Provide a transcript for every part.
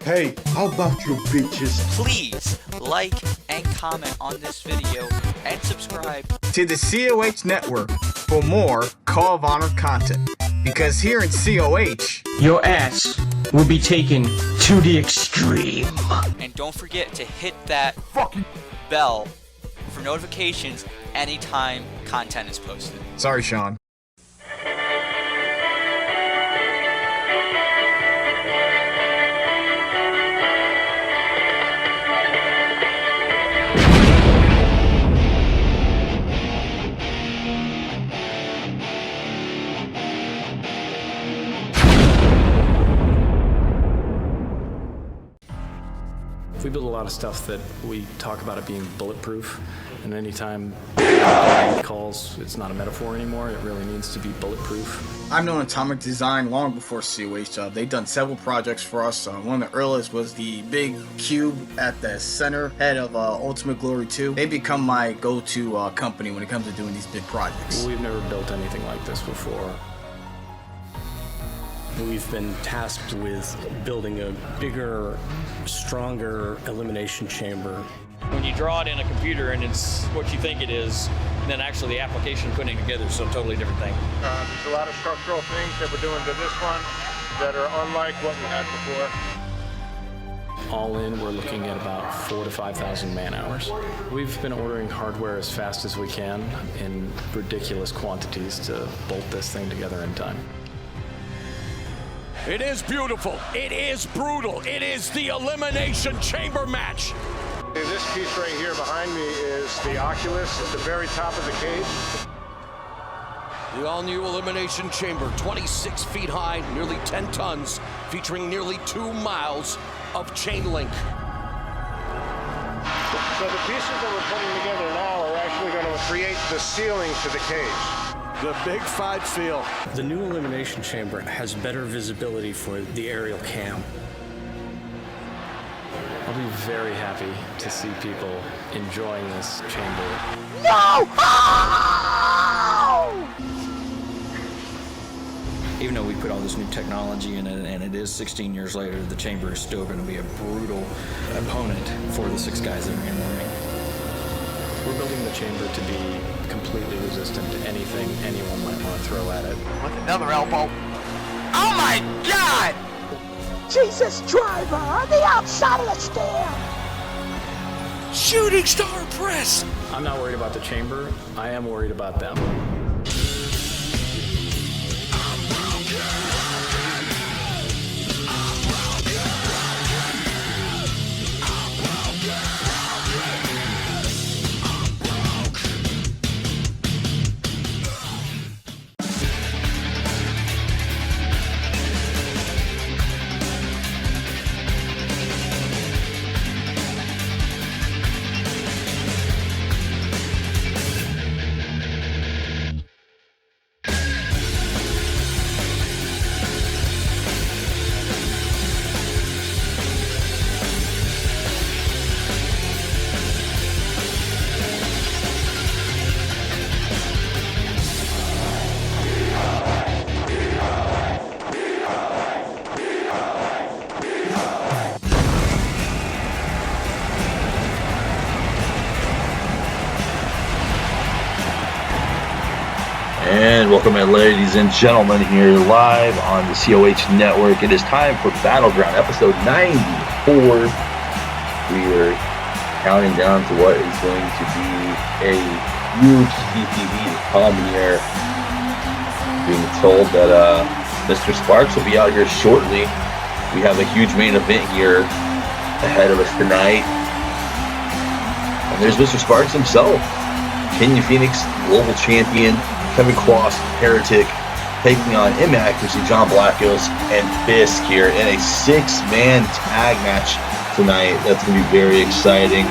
Hey, how about you bitches? Please like and comment on this video and subscribe to the COH network for more Call of Honor content. Because here in COH, your ass will be taken to the extreme. And don't forget to hit that fucking bell for notifications anytime content is posted. Sorry, Shawn. We build a lot of stuff that we talk about it being bulletproof, and anytime it calls, it's not a metaphor anymore, it really needs to be bulletproof. I've known Atomic Design long before COH. They've done several projects for us. One of the earliest was the big cube at the center head of Ultimate Glory 2. They become my go-to company when it comes to doing these big projects. We've never built anything like this before. We've been tasked with building a bigger, stronger elimination chamber. When you draw it in a computer and it's what you think it is, then actually the application putting it together is a totally different thing. There's a lot of structural things that we're doing to this one that are unlike what we had before. All in, we're looking at about 4,000 to 5,000 man hours. We've been ordering hardware as fast as we can in ridiculous quantities to bolt this thing together in time. It is beautiful. It is brutal. It is the Elimination Chamber match. This piece right here behind me is the Oculus at the very top of the cage. The all-new Elimination Chamber, 26 feet high, nearly 10 tons, featuring nearly 2 miles of chain link. So the pieces that we're putting together now are actually going to create the ceiling to the cage. The big fight feel. The new elimination chamber has better visibility for the aerial cam. I'll be very happy to see people enjoying this chamber. No! Even though we put all this new technology in it, and it is 16 years later, the chamber is still going to be a brutal opponent for the 6 guys that are in the ring. We're building the chamber to be completely resistant to anything anyone might want to throw at it. With another elbow. Oh my God! Jesus driver on the outside of the stair! Shooting star press! I'm not worried about the chamber. I am worried about them. And welcome, ladies and gentlemen, here live on the COH network. It is time for Battleground, episode 94. We are counting down to what is going to be a huge TPV to come here. Being told that Mr. Sparks will be out here shortly. We have a huge main event here ahead of us tonight. And there's Mr. Sparks himself, Kenyon Fenix, global champion. Kevin Cross, Heretic, taking on inaccuracy John Blackos and Fisk here in a 6-man tag match tonight. That's going to be very exciting.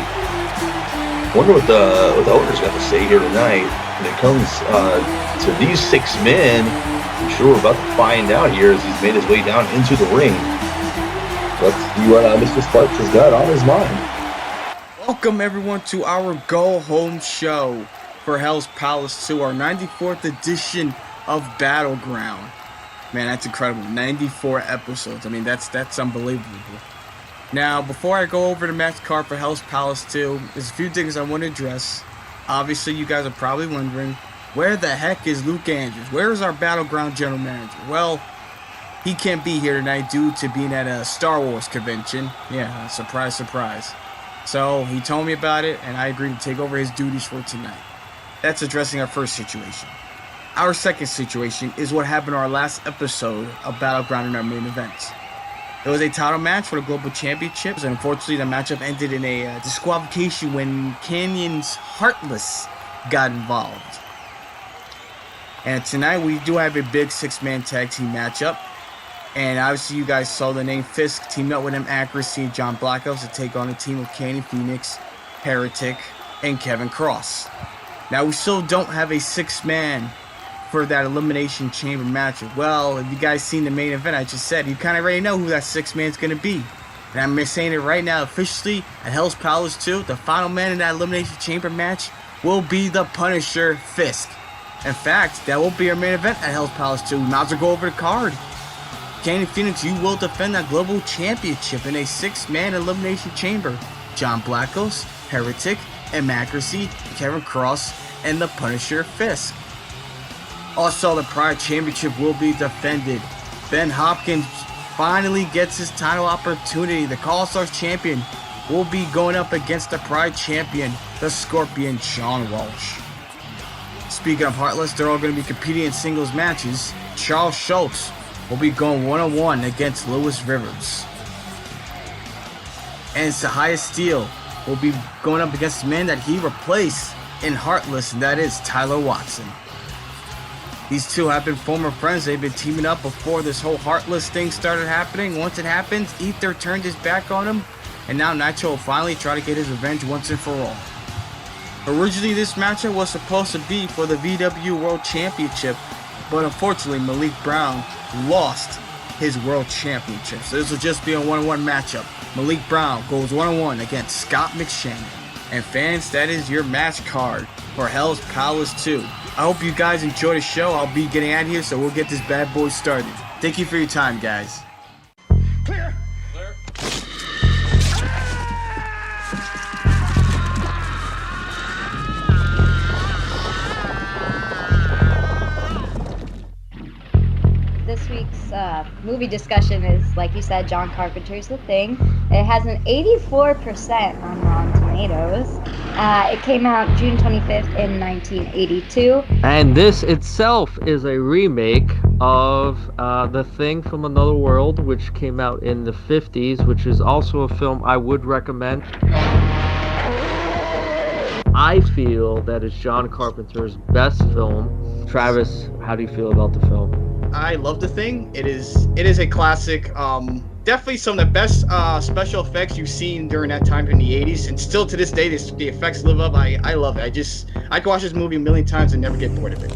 Wonder what the owners got to say here tonight when it comes to these 6 men. I'm sure we're about to find out here as he's made his way down into the ring. Let's see what Mr. Sparks has got on his mind. Welcome everyone to our Go Home show for Hell's Palace 2, our 94th edition of Battleground. Man, that's incredible. 94 episodes. I mean, that's unbelievable. Now, before I go over the match card for Hell's Palace 2, there's a few things I want to address. Obviously, you guys are probably wondering, where the heck is Luke Andrews? Where is our Battleground general manager? Well, he can't be here tonight due to being at a Star Wars convention. Yeah, surprise, surprise. So, he told me about it, and I agreed to take over his duties for tonight. That's addressing our first situation. Our second situation is what happened in our last episode of Battleground in our main events. It was a title match for the Global Championships, and unfortunately the matchup ended in a disqualification when Kenyon's Heartless got involved. And tonight we do have a big 6-man tag team matchup. And obviously you guys saw the name Fisk teamed up with him, Accuracy and John Blackos to take on a team of Kenyon, Fenix, Heretic, and Kevin Cross. Now we still don't have a 6-man for that Elimination Chamber matchup. Well, if you guys seen the main event I just said, you kind of already know who that 6-man's going to be. And I'm saying it right now officially at Hell's Palace 2, the final man in that Elimination Chamber match will be the Punisher Fisk. In fact, that will be our main event at Hell's Palace 2. We might as well go over the card. Kenyon Phoenix, you will defend that Global Championship in a 6-man Elimination Chamber. John Blackos, Heretic, and Accuracy, Kevin Cross, and the Punisher Fisk. Also, the Pride Championship will be defended. Ben Hopkins finally gets his title opportunity. The Call Stars champion will be going up against the Pride champion, the Scorpion, Shawn Walsh. Speaking of Heartless, they're all going to be competing in singles matches. Charles Schultz will be going one-on-one against Lewis Rivers. And Zaiah Steele will be going up against the man that he replaced in Heartless, and that is Tyler Watson. These two have been former friends. They've been teaming up before this whole Heartless thing started happening. Once it happens, Aether turned his back on him, and now Nitro will finally try to get his revenge once and for all. Originally, this matchup was supposed to be for the VW World Championship, but unfortunately, Malik Brown lost his World Championship. So this will just be a one-on-one matchup. Malik Brown goes one-on-one against Scott McShannon. And fans, that is your match card for Hell's Palace 2. I hope you guys enjoy the show. I'll be getting out of here, so we'll get this bad boy started. Thank you for your time, guys. Clear. This week's movie discussion is, like you said, John Carpenter's The Thing. It has an 84% on Rotten Tomatoes. It came out June 25th in 1982. And this itself is a remake of The Thing from Another World, which came out in the 50s, which is also a film I would recommend. I feel that it's John Carpenter's best film. Travis, how do you feel about the film? I love The Thing. It is a classic. Definitely some of the best special effects you've seen during that time in the 80s, and still to this day the effects live up. I love it. I could watch this movie a million times and never get bored of it.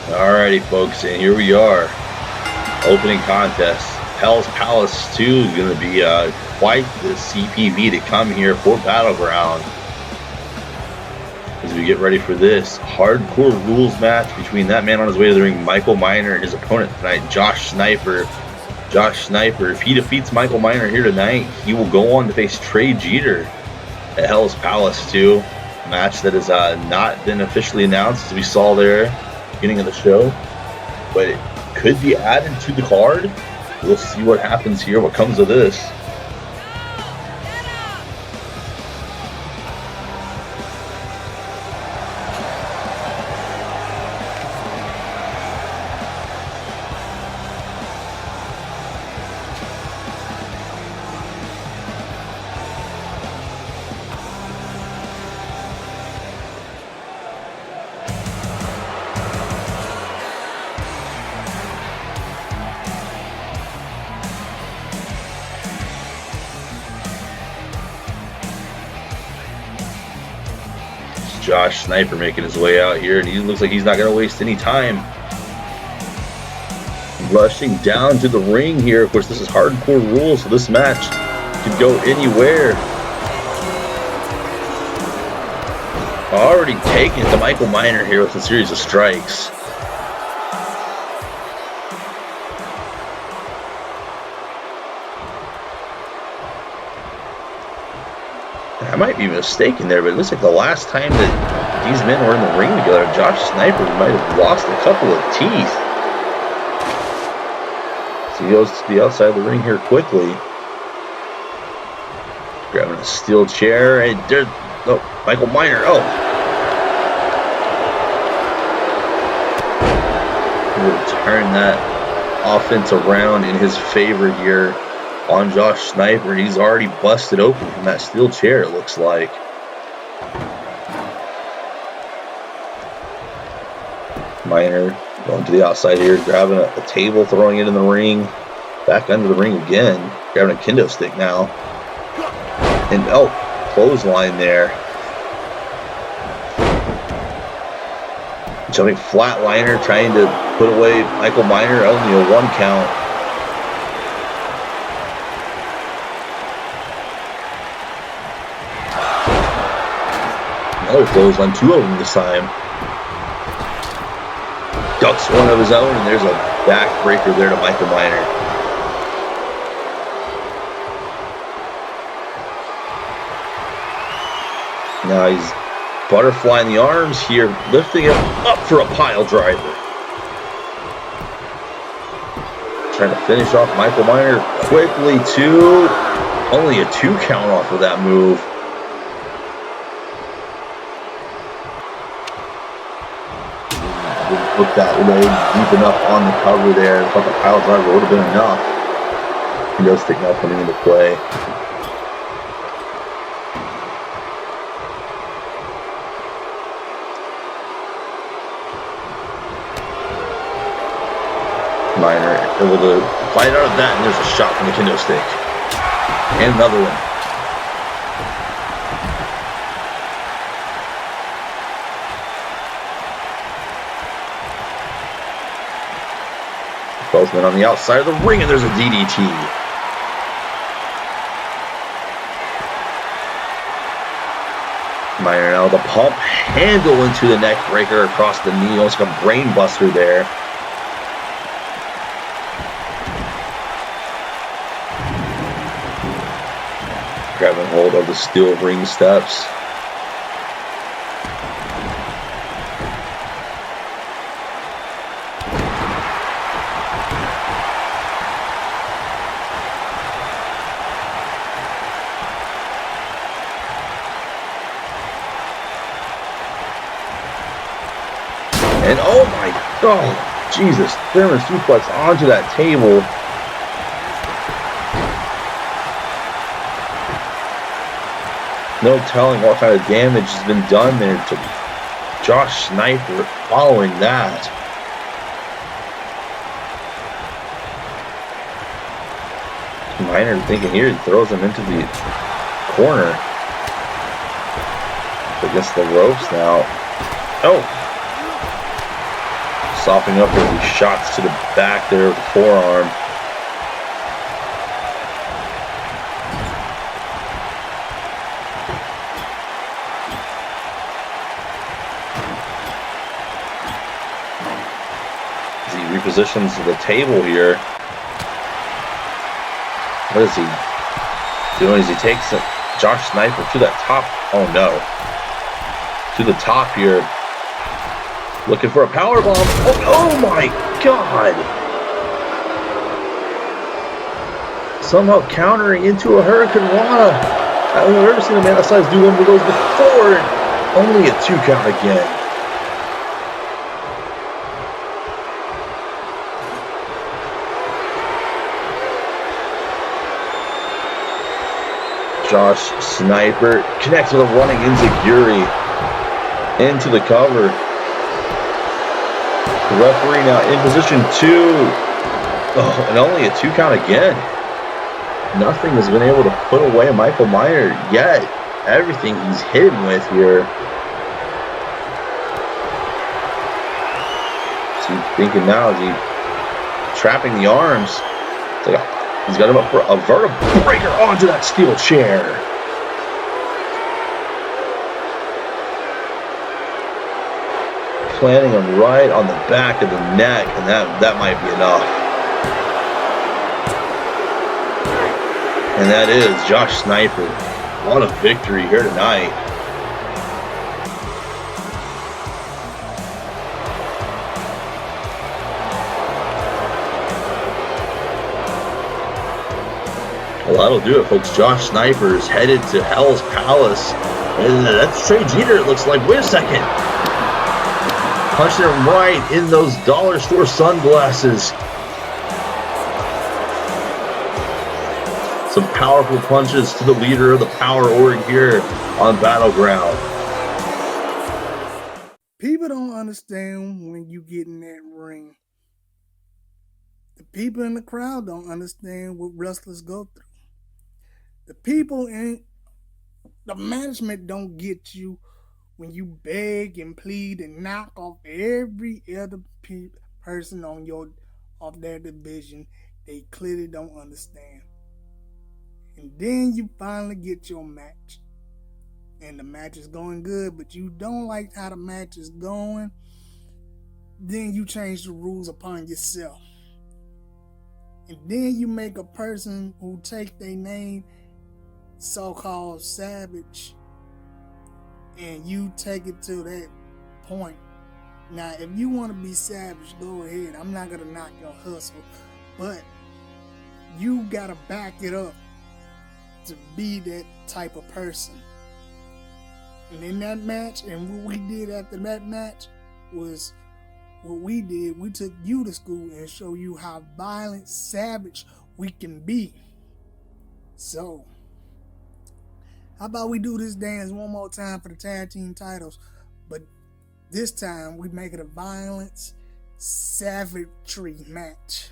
Alrighty, folks, and here we are. Opening contest. Hell's Palace 2 is going to be quite the CPV to come here for Battleground. As we get ready for this hardcore rules match between that man on his way to the ring, Michael Miner, and his opponent tonight, Josh Snyper. Josh Snyper, if he defeats Michael Miner here tonight, he will go on to face Trey Jeter at Hell's Palace 2. A match that has not been officially announced, as we saw there at the beginning of the show. But it could be added to the card. We'll see what happens here, what comes of this. Josh Snyper making his way out here, and he looks like he's not going to waste any time. Rushing down to the ring here. Of course, this is hardcore rules, so this match could go anywhere. Already taking it to Michael Miner here with a series of strikes. I might be mistaken there, but it looks like the last time that these men were in the ring together, Josh Snyper might have lost a couple of teeth. So he goes to the outside of the ring here quickly. Grabbing a steel chair, and there's Michael Miner. Will turn that offense around in his favor here on Josh Snyper. He's already busted open from that steel chair, it looks like. Miner going to the outside here, grabbing a table, throwing it in the ring. Back under the ring again. Grabbing a kendo stick now. And clothesline there. Jumping flatliner, trying to put away Michael Miner. Only a 1 count. Another clothesline, 2 of them this time. Ducks one of his own, and there's a backbreaker there to Michael Miner. Now he's butterflying the arms here, lifting him up for a pile driver. Trying to finish off Michael Miner quickly too. Only a 2 count off of that move. Didn't hook that leg deep enough on the cover there. I thought the pile driver would have been enough. Kendo stick now coming into play. Miner able to fight out of that, and there's a shot from the kendo stick. And another one. Both men on the outside of the ring, and there's a DDT. Miner now the pump handle into the neck breaker across the knee, almost like a brain buster there. Grabbing hold of the steel ring steps. And oh my God, Jesus, German suplex onto that table. No telling what kind of damage has been done there to Josh Snyper following that. Miner thinking here, he throws him into the corner. Against the ropes now. Softening up with these shots to the back there of the forearm. As he repositions the table here. What is he doing? As he takes Josh Snyper to that top. Oh no. To the top here. Looking for a power bomb. Oh my God! Somehow countering into a Hurricane Rana. I don't think I've ever seen a man that size do one of those before. Only a 2 count again. Josh Snyper connects with a running enziguri into the cover. The referee now in position 2. Oh, and only a 2 count again. Nothing has been able to put away Michael Miner yet. Everything he's hit him with here. Is he thinking now? Is he trapping the arms? It's like he's got him up for a vertebral breaker onto that steel chair. planting him right on the back of the neck, and that might be enough. And that is Josh Snyper. What a victory here tonight. Well, that'll do it, folks. Josh Snyper is headed to Hell's Palace. And that's Trey Jeter, it looks like. Wait a second. Punching him right in those dollar store sunglasses. Some powerful punches to the leader of the Power Org here on Battleground. People don't understand when you get in that ring. The people in the crowd don't understand what wrestlers go through. The people in the management don't get you when you beg and plead and knock off every other person off their division. They clearly don't understand. And then you finally get your match. And the match is going good, but you don't like how the match is going. Then you change the rules upon yourself. And then you make a person who take their name, so-called savage, and you take it to that point. Now, if you want to be savage, go ahead. I'm not going to knock your hustle. But you got to back it up to be that type of person. And in that match, and what we did after that match was what we did. We took you to school and show you how violent, savage we can be. So, how about we do this dance one more time for the tag team titles? But this time we make it a violence, savagery match.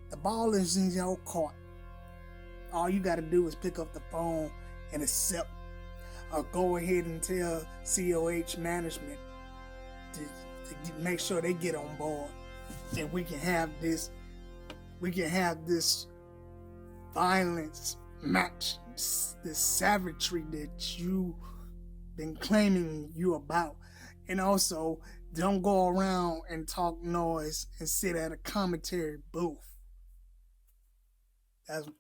The ball is in your court. All you got to do is pick up the phone and accept, or go ahead and tell COH management to make sure they get on board, and we can have this violence match, this savagery that you've been claiming you about. And also, don't go around and talk noise and sit at a commentary booth.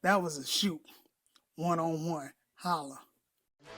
That was a shoot. One-on-one. Holla.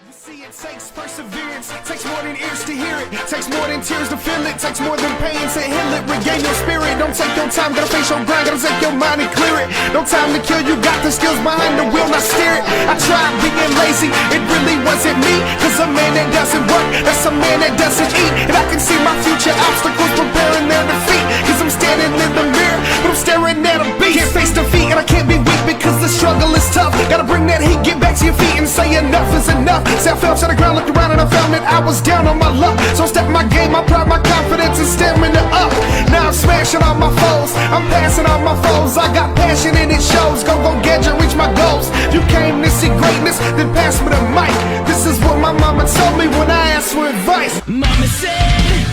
You see, it takes perseverance, takes more than ears to hear it, takes more than tears to feel it, takes more than pain to heal it. Regain your spirit, don't take your time, gotta face your grind, gotta take your mind and clear it. No time to kill, you got the skills behind the wheel, not steer it. I tried being lazy, it really wasn't me, cause a man that doesn't work, that's a man that doesn't eat. And I can see my future obstacles preparing their defeat, cause I'm standing in the mirror, but I'm staring at a beast. Can't face defeat and I can't be weak because the struggle is tough. Gotta bring that heat, get back to your feet and say enough is enough. See, I fell to the ground, looked around and I found that I was down on my luck. So I stepped my game, my pride, my confidence and stamina up. Now I'm smashing all my foes, I'm passing all my foes. I got passion and it shows, go get you, reach my goals. You came to see greatness, then pass me the mic. This is what my mama told me when I asked for advice. Mama said,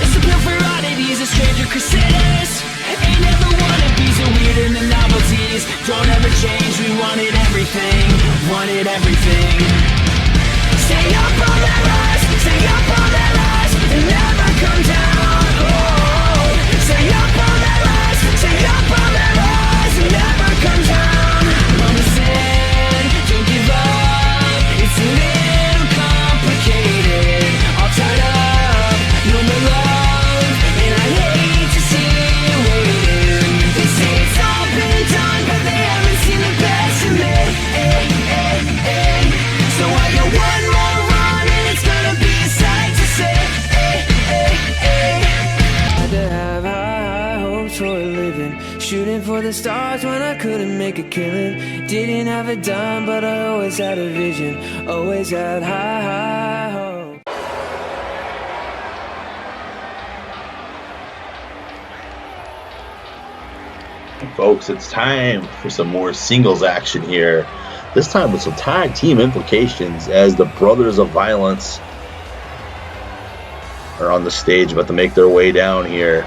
it's a pill for oddities, a stranger crusaders. Ain't never wanna be so weird in the novelties. Don't ever change, we wanted everything, wanted everything. Stay up on that rise, stay up on that rise, and never come down. Oh, stay up on that rise, stay up on that rise, and never come down. Mama said, don't give up, it's a little complicated. All tied up, no more love, and I hate to see you waiting. They say it's all been done, but they haven't seen the best in me. So I got one more run and it's gonna be a sight to see. Had to have high hopes for a living, shooting for the stars when I couldn't make a killing. Didn't have a dime, but I always had a vision, always had high hopes. Folks, it's time for some more singles action here. This time with some tag team implications, as the Brothers of Violence are on the stage about to make their way down here.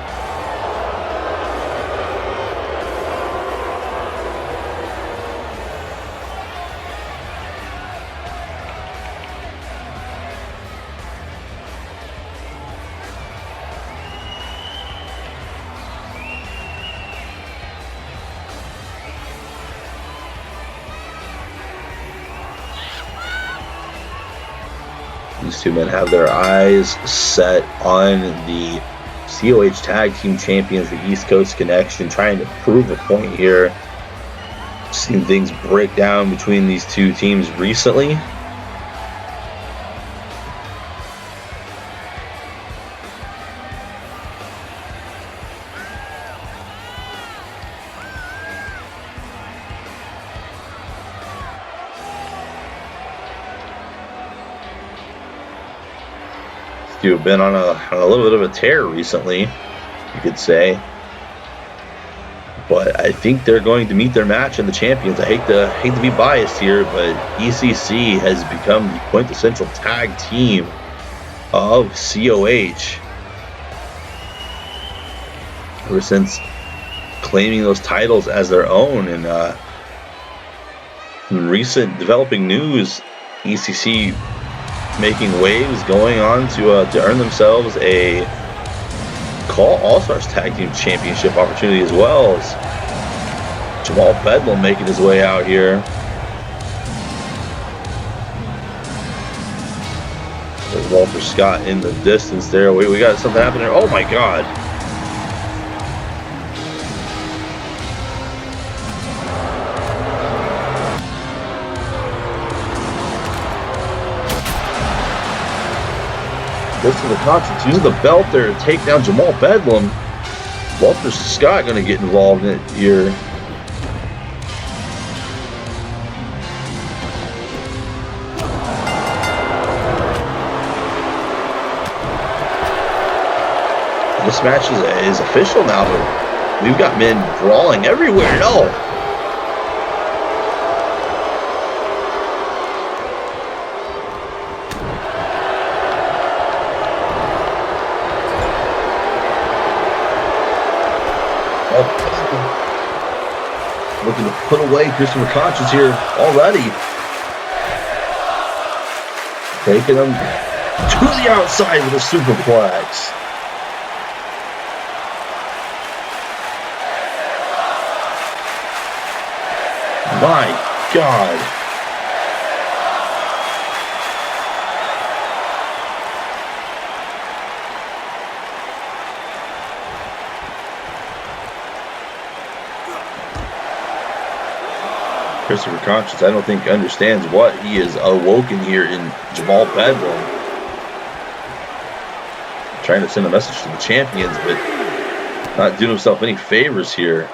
these two men have their eyes set on the COH Tag Team Champions, the East Coast Connection, trying to prove a point here. Seen things break down between these two teams recently. Have been on a little bit of a tear recently, you could say, but I think they're going to meet their match in the champions. I hate to be biased here, but ECC has become the quintessential tag team of COH ever since claiming those titles as their own. And in recent developing news, ECC making waves, going on to earn themselves a Call All-Stars Tag Team Championship opportunity, as well as Jamal Bedlam making his way out here. There's Walter Scott in the distance there. We got something happening there. Oh my God. Goes to the conscience, using the belt there to take down Jamal Bedlam. Walter Scott going to get involved in it here. This match is official now, but we've got men brawling everywhere. No. Looking to put away Christopher Conscience here already. Taking him to the outside with a superplex. My God. Christopher Conscience, I don't think, understands what he is awoken here in Jamal Bedlam. Trying to send a message to the champions, but not doing himself any favors here.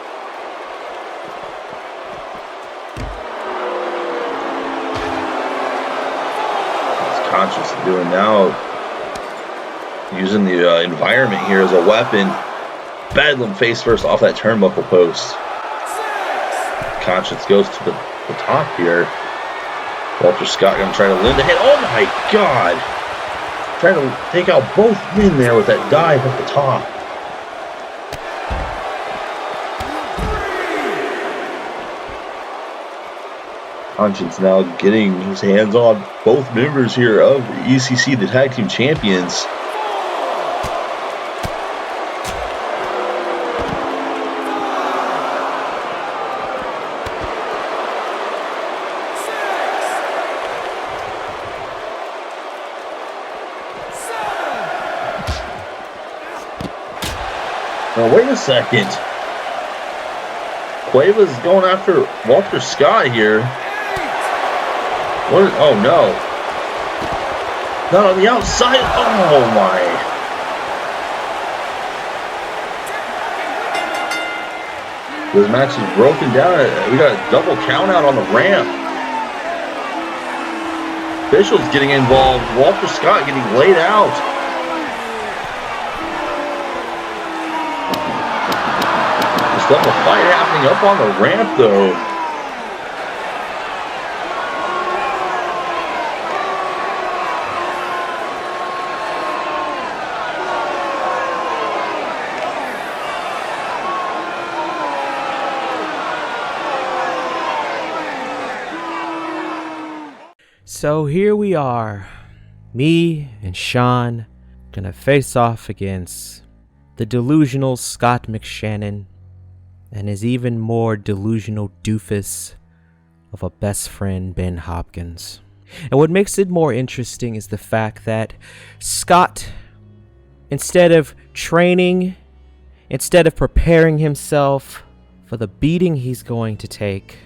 What's Conscience doing now? Using the environment here as a weapon. Bedlam face first off that turnbuckle post. Conscience goes to the top here. Walter Scott going to try to lend a hit. Oh my God! Trying to take out both men there with that dive at the top. Conscience now getting his hands on both members here of the ECC, the Tag Team Champions. Now, wait a second. Cuevas going after Walter Scott here. What? Oh no. Not on the outside. Oh my. This match is broken down. We got a double count out on the ramp. Officials getting involved. Walter Scott getting laid out. Still a fight happening up on the ramp, though. So here we are, me and Shawn gonna face off against the delusional Scott McShannon and his even more delusional doofus of a best friend, Ben Hopkins. And what makes it more interesting is the fact that Scott, instead of training, instead of preparing himself for the beating he's going to take,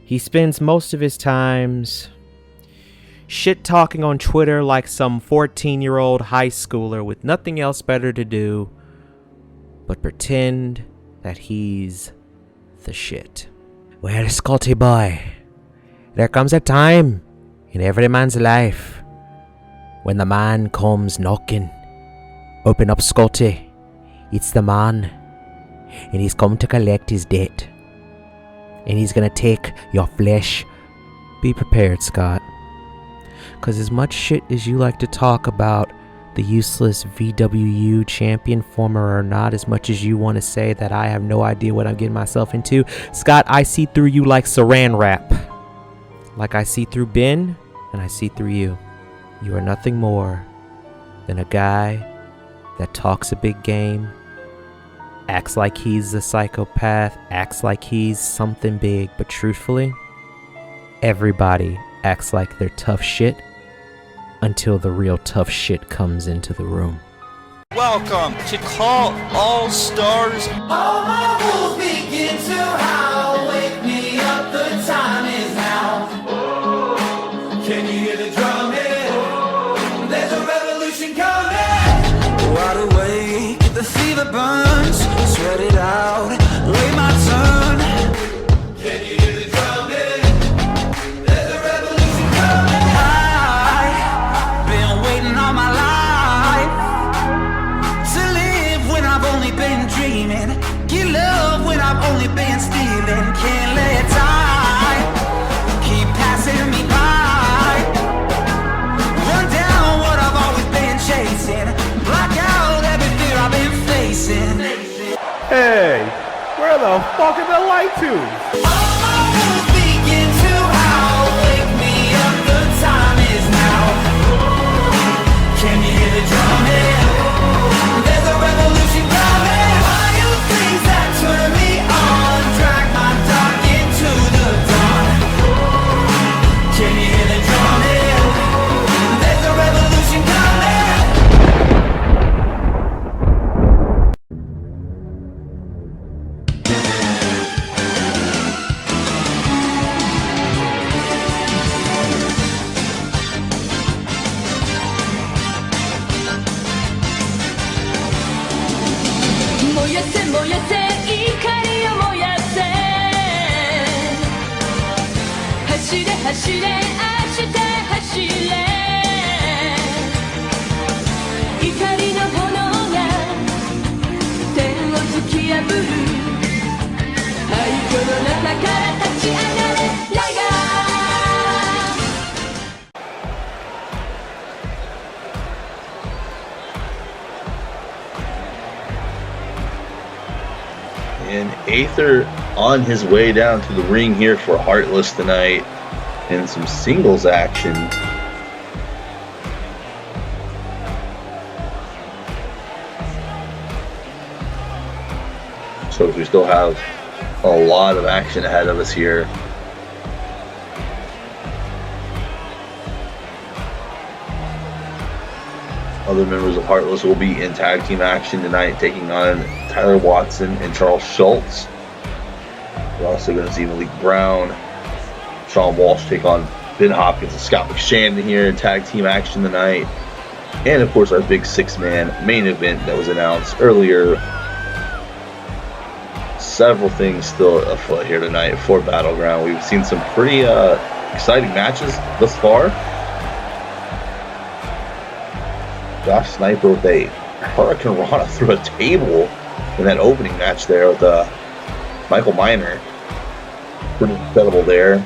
he spends most of his times shit-talking on Twitter like some 14-year-old high schooler with nothing else better to do but pretend that he's the shit. Well, Scotty boy, there comes a time in every man's life when the man comes knocking. Open up, Scotty. It's the man. And he's come to collect his debt. And he's gonna take your flesh. Be prepared, Scott. Cause as much shit as you like to talk about the useless VWU champion, former or not, as much as you want to say that I have no idea what I'm getting myself into, Scott, I see through you like saran wrap. Like I see through Ben, and I see through you. You are nothing more than a guy that talks a big game, acts like he's a psychopath, acts like he's something big, but truthfully, everybody acts like they're tough shit until the real tough shit comes into the room. Welcome to Call All Stars. All my wolves begin to howl. Wake me up, the time is now. Can you hear the drumming? There's a revolution coming. Wide awake, the fever burns. Sweat it out, wait my turn. Can you hear the drumming? There's a revolution coming. I've been waiting all my life to live when I've only been dreaming. Get love when I've only been stealing. Can't let time keep passing me by. Run down what I've always been chasing. Block out every fear I've been facing. Hey, where the fuck are the light tubes? All my wolves begin to howl. Wake me up, the time is now. Can you hear the drumming? There's a revolution coming. Wild things that turn me on. Drag my dark into the dawn. Can you hear the drumming? There's a revolution coming. And Aether on his way down to the ring here for Heartless tonight, and some singles action. So we still have a lot of action ahead of us here. Other members of Heartless will be in tag team action tonight, taking on Tyler Watson and Charles Schultz. We're also going to see Malik Brown, Shawn Walsh take on Ben Hopkins and Scott McShannon here in tag team action tonight. And of course our big 6-man main event that was announced earlier. Several things still afoot here tonight for Battleground. We've seen some pretty exciting matches thus far. Josh Snyper with a Hurricane Rana through a table in that opening match there with Michael Miner. Pretty incredible there.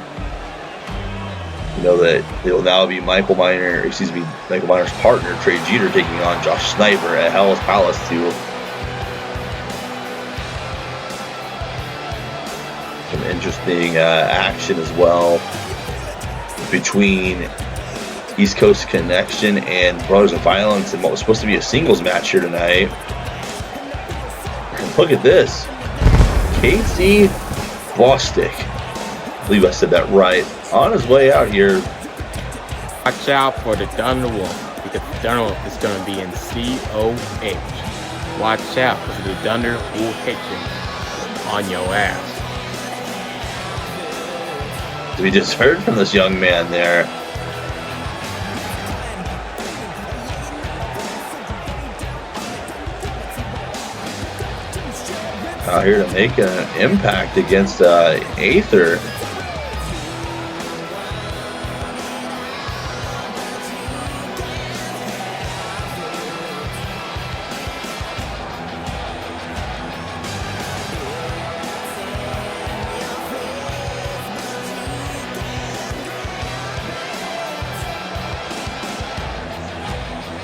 You know that it will now be Michael Miner's partner, Trey Jeter, taking on Josh Snyper at Hell's Palace to some interesting action as well between East Coast Connection and Brothers of Violence in what was supposed to be a singles match here tonight. And look at this. Casey Bostic, I believe I said that right, on his way out here Watch out for the Thunder Wolf, because the Thunder Wolf is going to be in COH. Watch out, because the Thunder will hit you on your ass. We just heard from this young man there. Out here to make an impact against Aether.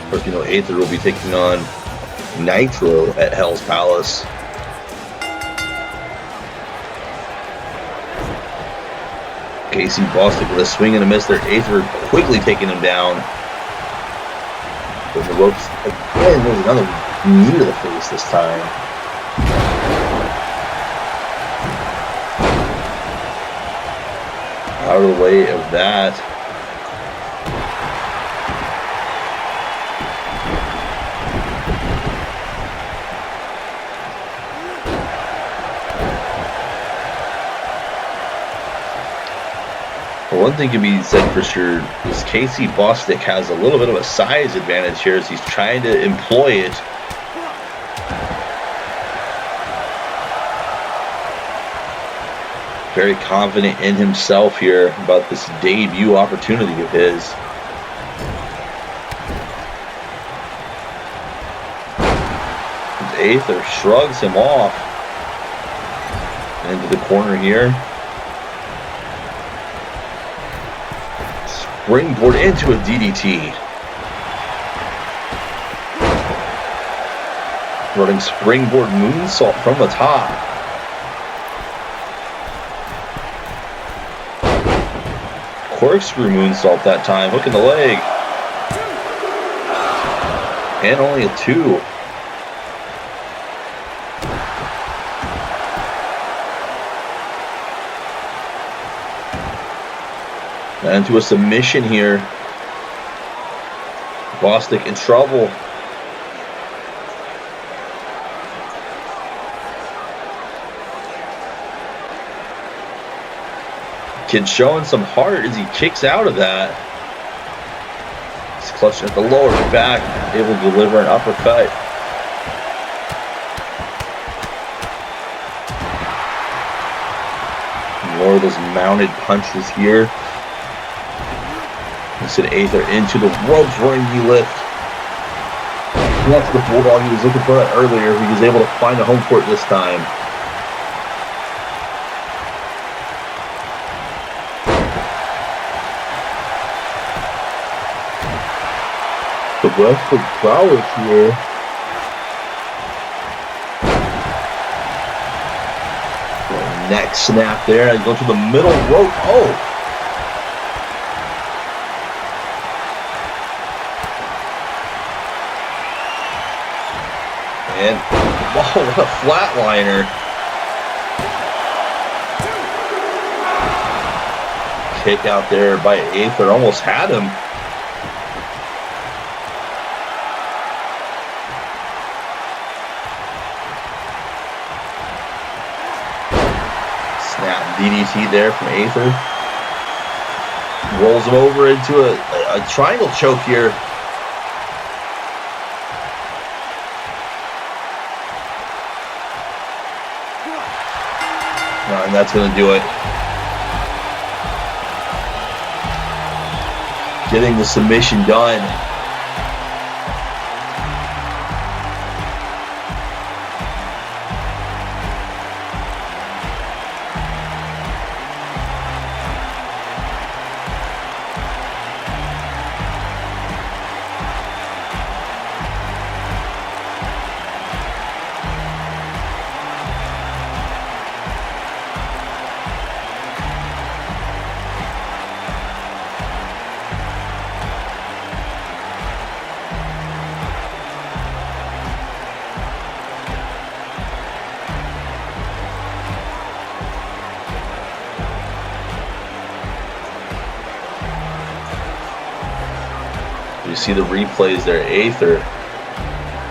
Of course, you know, Aether will be taking on Nitro at Hell's Palace. Casey Bostic with a swing and a miss there. Aether quickly taking him down. Putting the ropes again. There's another knee to the face this time. Out of the way of that. One thing can be said for sure is Casey Bostic has a little bit of a size advantage here as he's trying to employ it. Very confident in himself here about this debut opportunity of his. Aether shrugs him off into the corner here. Springboard into a DDT. Running springboard moonsault from the top. Corkscrew moonsault that time, hooking the leg. And only a 2. Into a submission here. Bostic in trouble. Kid showing some heart as he kicks out of that. He's clutching at the lower back, able to deliver an uppercut. More of those mounted punches here. Send Aether into the ropes, running knee lift. And that's the bulldog he was looking for earlier. He was able to find a home court this time. The Westwood prowess here. Neck snap there. And go to the middle rope. Oh! And, whoa, what a flatliner. Kick out there by Aether, almost had him. Snap DDT there from Aether. Rolls him over into a triangle choke here. And that's going to do it. Getting the submission done. see the replays there. Aether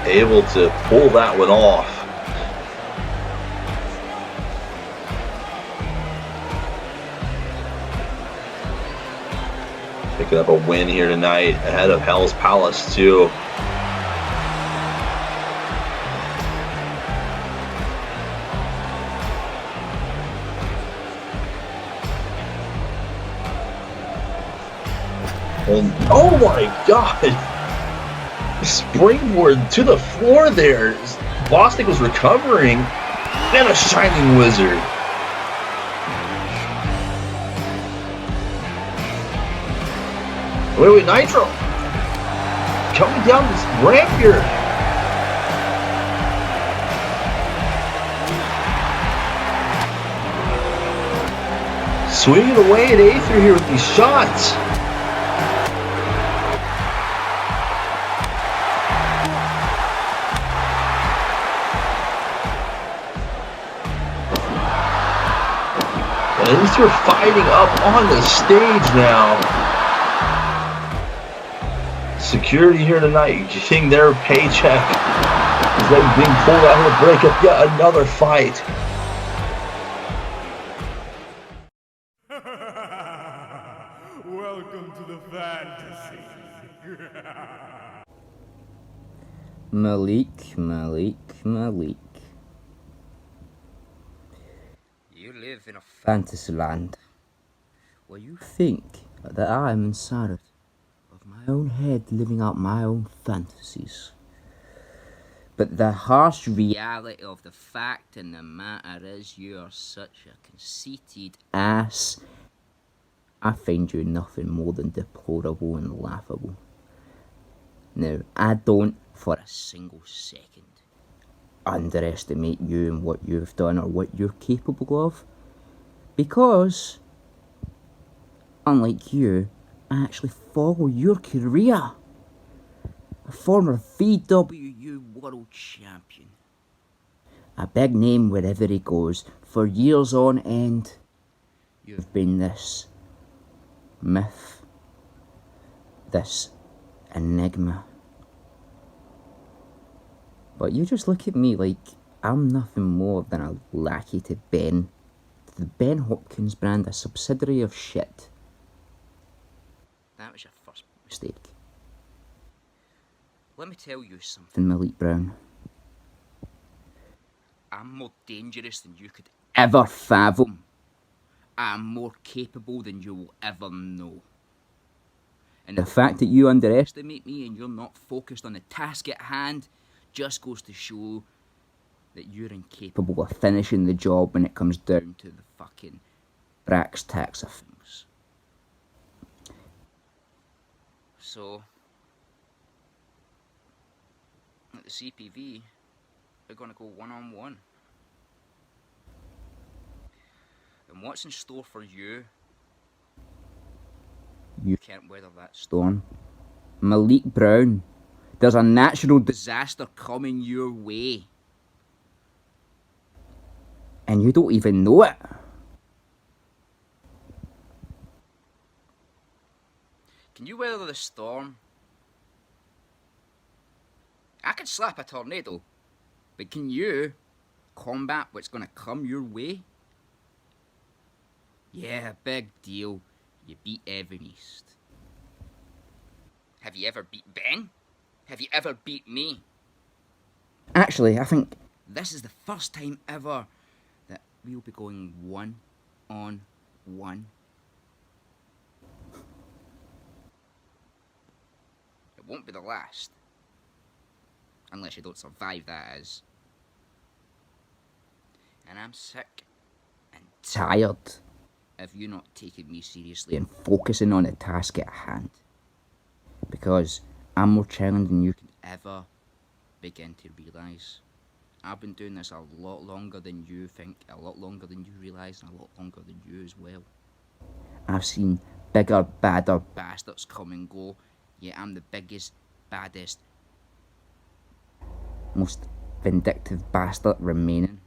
able to pull that one off. Picking up a win here tonight ahead of Hell's Palace too. And oh my god! Springboard to the floor there. Bostic was recovering. And a Shining Wizard. Wait, Nitro! Coming down this ramp here. Swinging away at Aether here with these shots. Aether fighting up on the stage now. Security here tonight getting their paycheck as they're being pulled out of the break up yet another fight. Welcome to the fantasy. Malik. You live in a fantasy land where you think that I am inside of my own head, living out my own fantasies. But the harsh reality of the fact and the matter is you are such a conceited ass. I find you nothing more than deplorable and laughable. Now, I don't for a single second underestimate you and what you've done or what you're capable of, because unlike you, I actually follow your career. A former VWU World Champion. A big name wherever he goes. For years on end, you've been this myth. This enigma. But you just look at me like I'm nothing more than a lackey to Ben. To the Ben Hopkins brand, a subsidiary of shit. That was your first mistake. Let me tell you something, Malik Brown. I'm more dangerous than you could ever fathom. I'm more capable than you will ever know. And the fact that you underestimate me and you're not focused on the task at hand just goes to show that you're incapable of finishing the job when it comes down to the fucking brass tacks of things. So, at the CPV, we're gonna go one-on-one. And what's in store for you? You can't weather that storm. Malik Brown, there's a natural disaster coming your way. And you don't even know it. Can you weather the storm? I can slap a tornado, but can you combat what's gonna come your way? Yeah, big deal. You beat Evan East. Have you ever beat Ben? Have you ever beat me? Actually, I think this is the first time ever that we'll be going one-on-one. It won't be the last. Unless you don't survive, that is. And I'm sick and tired of you not taking me seriously and focusing on the task at hand. Because I'm more challenging than you can ever begin to realise. I've been doing this a lot longer than you think, a lot longer than you realise, and a lot longer than you as well. I've seen bigger, badder bastards come and go, yet I'm the biggest, baddest, most vindictive bastard remaining.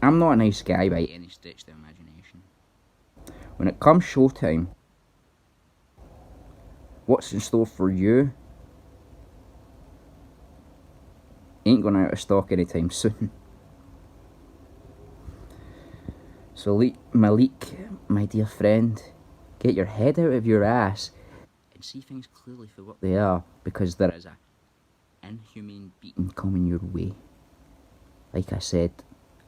I'm not a nice guy by any stretch of the imagination. When it comes showtime, what's in store for you ain't going out of stock anytime soon. So Malik, my dear friend, get your head out of your ass and see things clearly for what they are, because there is a inhumane beating coming your way. Like I said,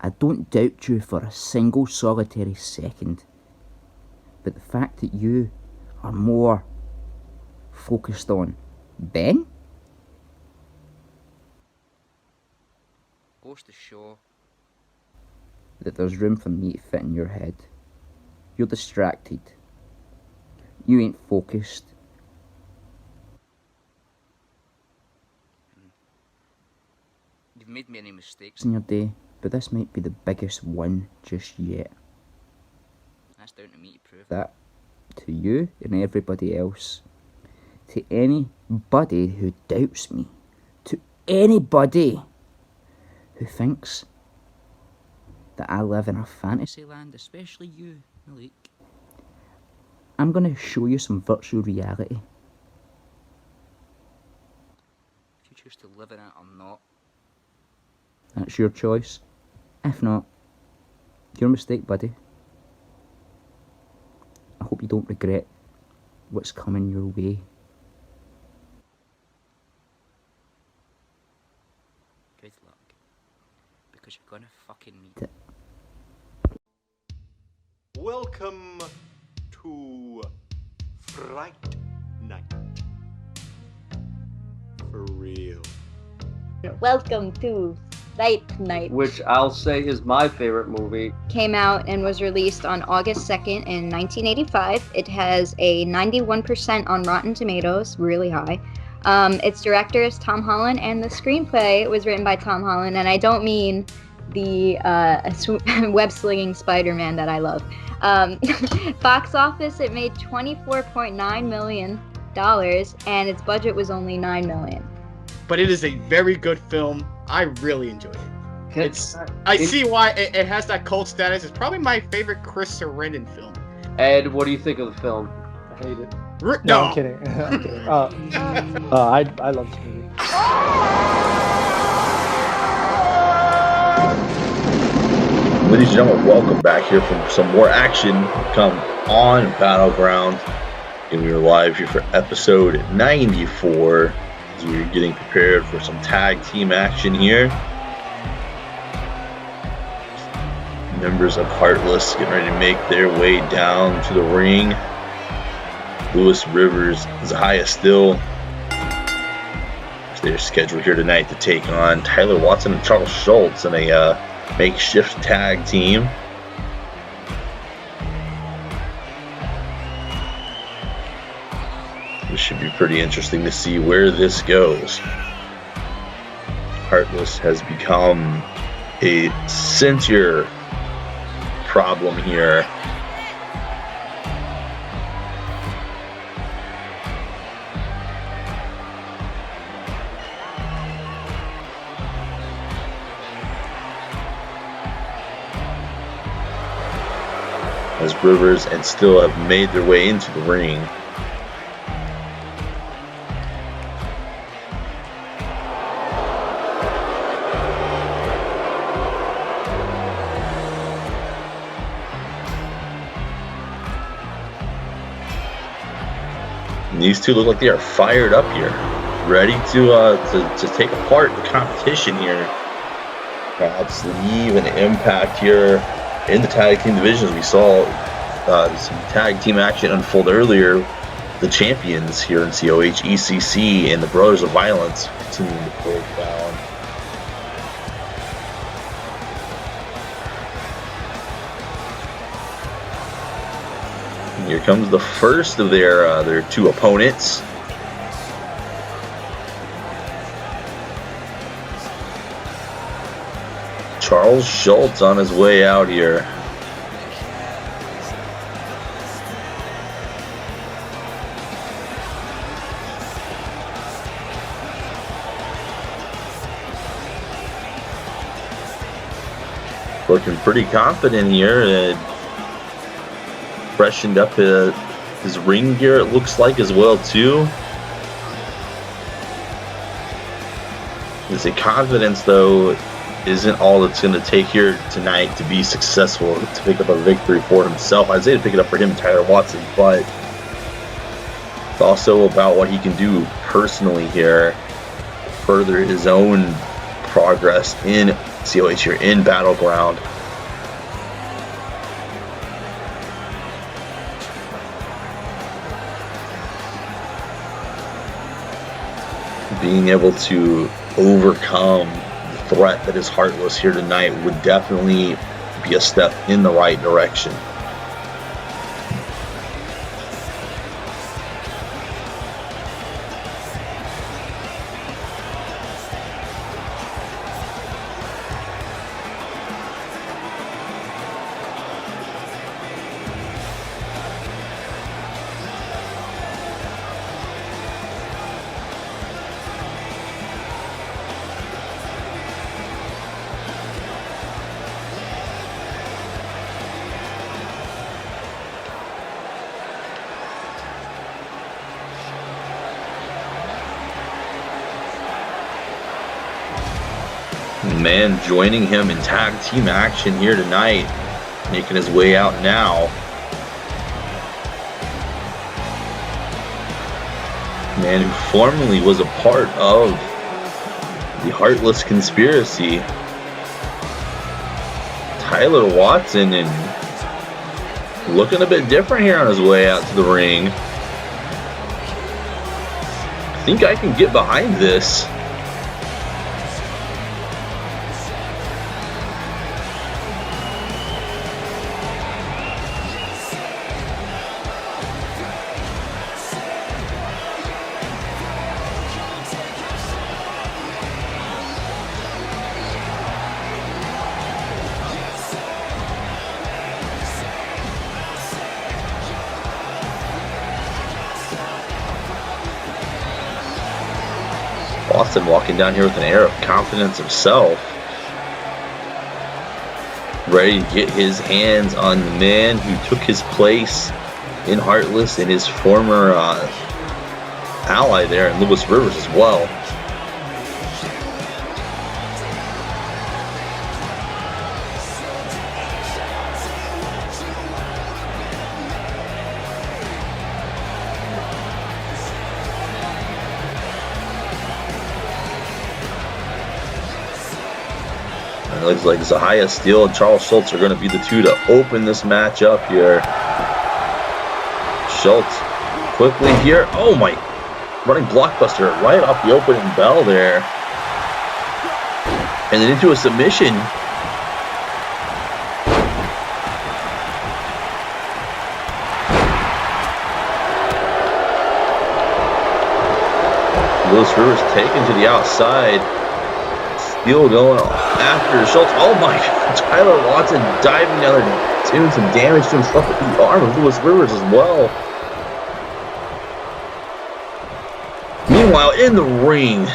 I don't doubt you for a single solitary second, but the fact that you are more focused on Ben goes to show that there's room for me to fit in your head. You're distracted. You ain't focused. You've made many mistakes in your day, but this might be the biggest one just yet. That's down to me to prove that to you and everybody else. To anybody who doubts me. To anybody who thinks that I live in a fantasy land, especially you, Malik. I'm going to show you some virtual reality. If you choose to live in it or not, that's your choice. If not, your mistake, buddy. I hope you don't regret what's coming your way. Good luck, because you're gonna fucking need it. Welcome to Fright Night. For real. Welcome to Fright Night. Which I'll say is my favorite movie. Came out and was released on August 2nd in 1985. It has a 91% on Rotten Tomatoes, really high. Its director is Tom Holland, and the screenplay was written by Tom Holland, and I don't mean the web-slinging Spider-Man that I love. Box office, it made $24.9 million, and its budget was only $9 million. But it is a very good film. I really enjoyed it. I see why it has that cult status. It's probably my favorite Chris Sarandon film. Ed, what do you think of the film? I hate it. No, I'm kidding. I'm kidding. I love this movie. Ladies and gentlemen, welcome back here from some more action come on Battleground. And we are live here for episode 94 as we're getting prepared for some tag team action here. Members of Heartless getting ready to make their way down to the ring. Lewis Rivers, Zaiah still. They're scheduled here tonight to take on Tyler Watson and Charles Schultz in a makeshift tag team. This should be pretty interesting to see where this goes. Heartless has become a censure problem here. As Rivers and Still have made their way into the ring. And these two look like they are fired up here, ready to take apart the competition here. Perhaps leave an impact here in the tag team divisions. We saw some tag team action unfold earlier. The champions here in COH, ECC, and the Brothers of Violence continuing to break down. And here comes the first of their two opponents. Charles Schultz on his way out here. Looking pretty confident here. Freshened up his ring gear, it looks like, as well, too. His confidence, though, isn't all it's going to take here tonight to be successful, to pick up a victory for himself. I'd say to pick it up for him and Tyler Watson, but it's also about what he can do personally here, further his own progress in COH here in Battleground. Being able to overcome the threat that is Heartless here tonight would definitely be a step in the right direction. Man joining him in tag team action here tonight, making his way out now. Man who formerly was a part of the Heartless conspiracy. Tyler Watson, and looking a bit different here on his way out to the ring. I think I can get behind this. Austin walking down here with an air of confidence himself, ready to get his hands on the man who took his place in Heartless and his former ally there in Lewis Rivers as well. It looks like Zaiah Steele and Charles Schultz are going to be the two to open this match up here. Schultz quickly here. Oh my, running blockbuster right off the opening bell there. And then into a submission. Lewis Rivers taken to the outside. Steele going after Schultz. Oh my God, Tyler Watson diving down there, doing some damage to himself with the arm of Lewis Rivers as well. Meanwhile, in the ring,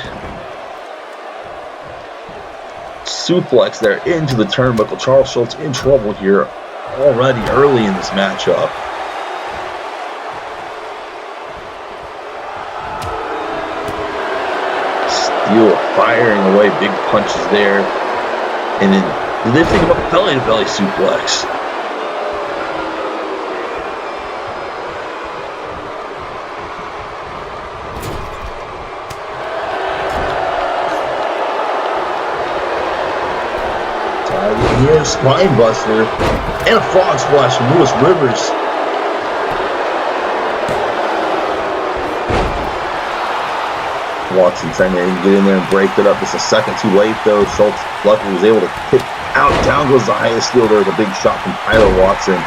suplex there into the turnbuckle. Charles Schultz in trouble here already early in this matchup. Steele firing away big punches there, and then lifting him up belly to belly suplex. Here, spine buster and a frog splash from Lewis Rivers. Watson trying to get in there and break it up. Just a second too late though. Schultz luckily was able to kick out. Down goes Zaiah Steele. There was a big shot from Tyler Watson.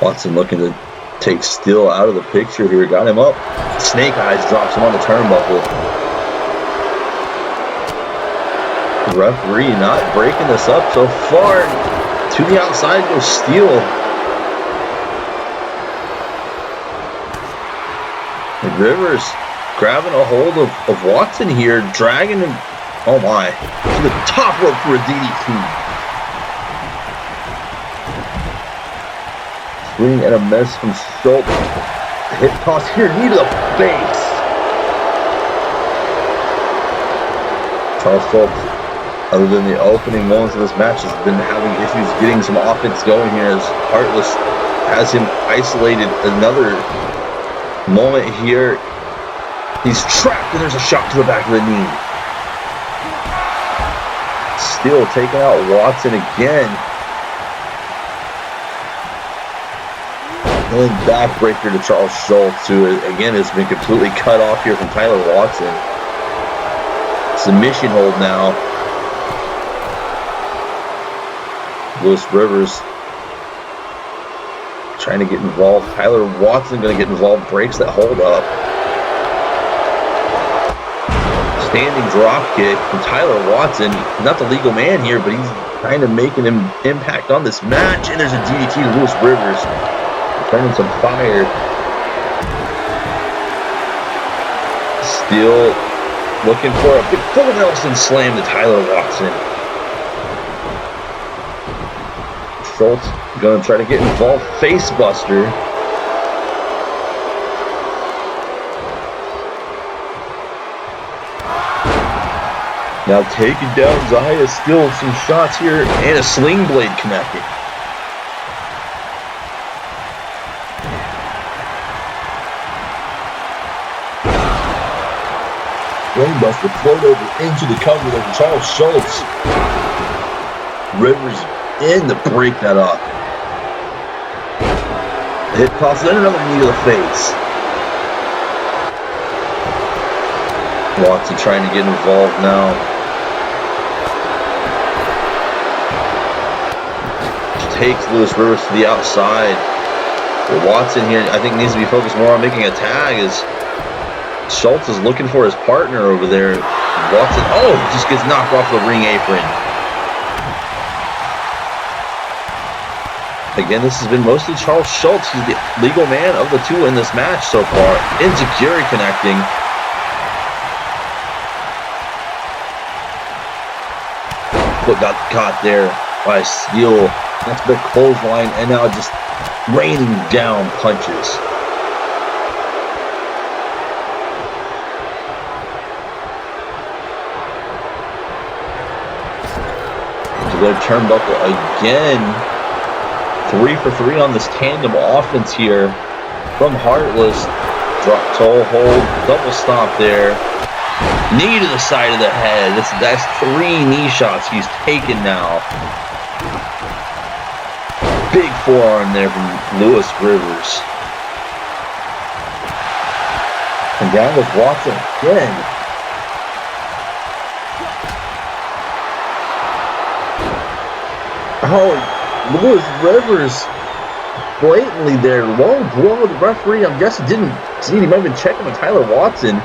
Watson looking to take Steele out of the picture here. Got him up. Snake Eyes drops him on the turnbuckle. The referee not breaking this up so far. To the outside goes Steele. And Rivers grabbing a hold of Watson here, dragging him, oh my, to the top rope for a DDT. swing and a miss from Schultz. Hit toss here, knee to the face. Charles Schultz, other than the opening moments of this match, has been having issues getting some offense going here as Heartless has him isolated. Another moment here. He's trapped and there's a shot to the back of the knee. Still taking out Watson again. And backbreaker to Charles Schultz, who again has been completely cut off here from Tyler Watson. Submission hold now. Lewis Rivers trying to get involved. Tyler Watson going to get involved, breaks that hold up. Standing drop kick from Tyler Watson. Not the legal man here, but he's kind of making an impact on this match. And there's a DDT to Lewis Rivers. Turning some fire. Still looking for a big full Nelson slam to Tyler Watson. Schultz going to try to get involved. Face buster. Now taking down Zaiah, still some shots here, and a sling blade connected. Brainbuster float over into the cover there from Charles Schultz. Rivers in to break that up. Hit toss, then another knee to the face. Watson trying to get involved now. Takes Lewis Rivers to the outside. But Watson here, I think, needs to be focused more on making a tag as Schultz is looking for his partner over there. Watson, just gets knocked off the ring apron. Again, this has been mostly Charles Schultz. He's the legal man of the two in this match so far. Enziguri connecting. Foot got caught there by Steele. That's the clothesline, and now just raining down punches. To their turnbuckle again. 3 for 3 on this tandem offense here from Heartless. Drop toe hold, double stomp there. Knee to the side of the head. That's 3 knee shots he's taken now. Big forearm there from Lewis Rivers. And down with Watson again. Lewis Rivers blatantly there. Low blow. The referee, I'm guessing, didn't see it. He might have been checking with Tyler Watson.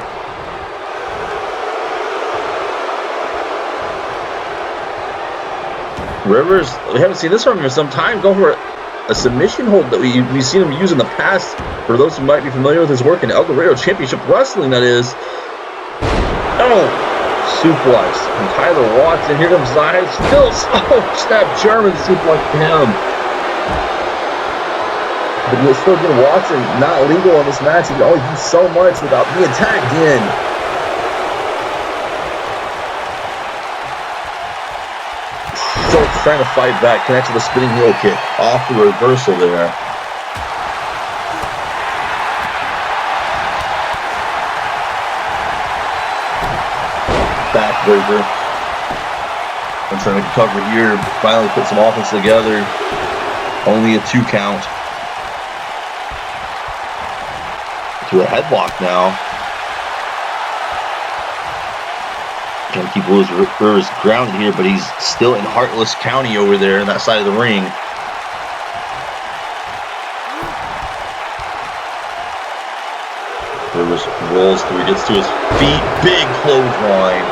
Rivers, we haven't seen this from him in some time. Go for a submission hold that we've seen him use in the past. For those who might be familiar with his work in El Dorado Championship Wrestling, that is. Suplex from Tyler Watson. Here comes Zaiah. Still, snap German suplex to him. But we'll still get Watson not legal on this match. He can only do so much without being tagged in. Schultz trying to fight back, connects with a spinning heel kick off the reversal there. Backbreaker. I'm trying to cover here, finally put some offense together. Only a 2 count. To a headlock now. Trying to keep Lewis Rivers grounded here, but he's still in Heartless County over there on that side of the ring. Rivers rolls through, gets to his feet, big clothesline.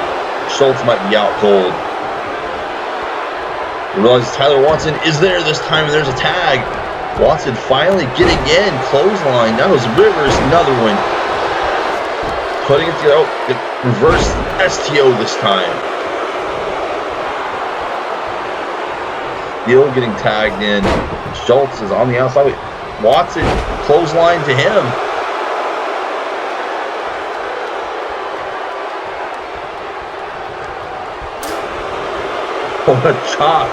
Schultz might be out cold. He realizes Tyler Watson is there this time, and there's a tag. Watson finally getting in, clothesline. That was Rivers, another one. Putting it together, reverse STO this time. Still getting tagged in. Schultz is on the outside. Watson, clothesline to him. Oh, what a chop.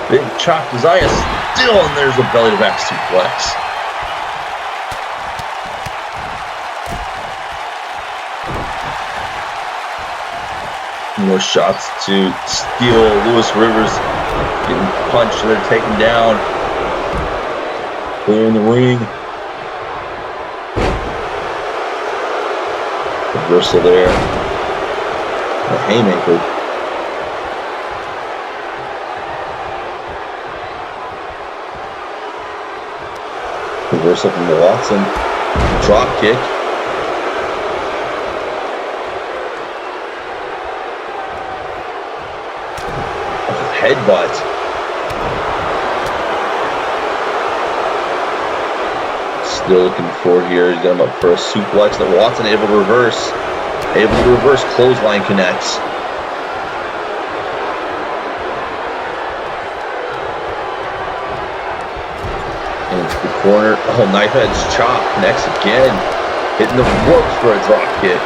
Big chop to Zaiah still, and there's a belly to back suplex. More shots to steal. Lewis Rivers getting punched, and they're taken down. Clear in the ring. Reversal there. A haymaker. Reversal from Watson. Drop kick. Headbutt. Still looking for here. He's got him up for a suplex that Watson able to reverse. Able to reverse. Clothesline connects. Into the corner. Oh, knife edge chop. Connects again. Hitting the ropes for a drop kick.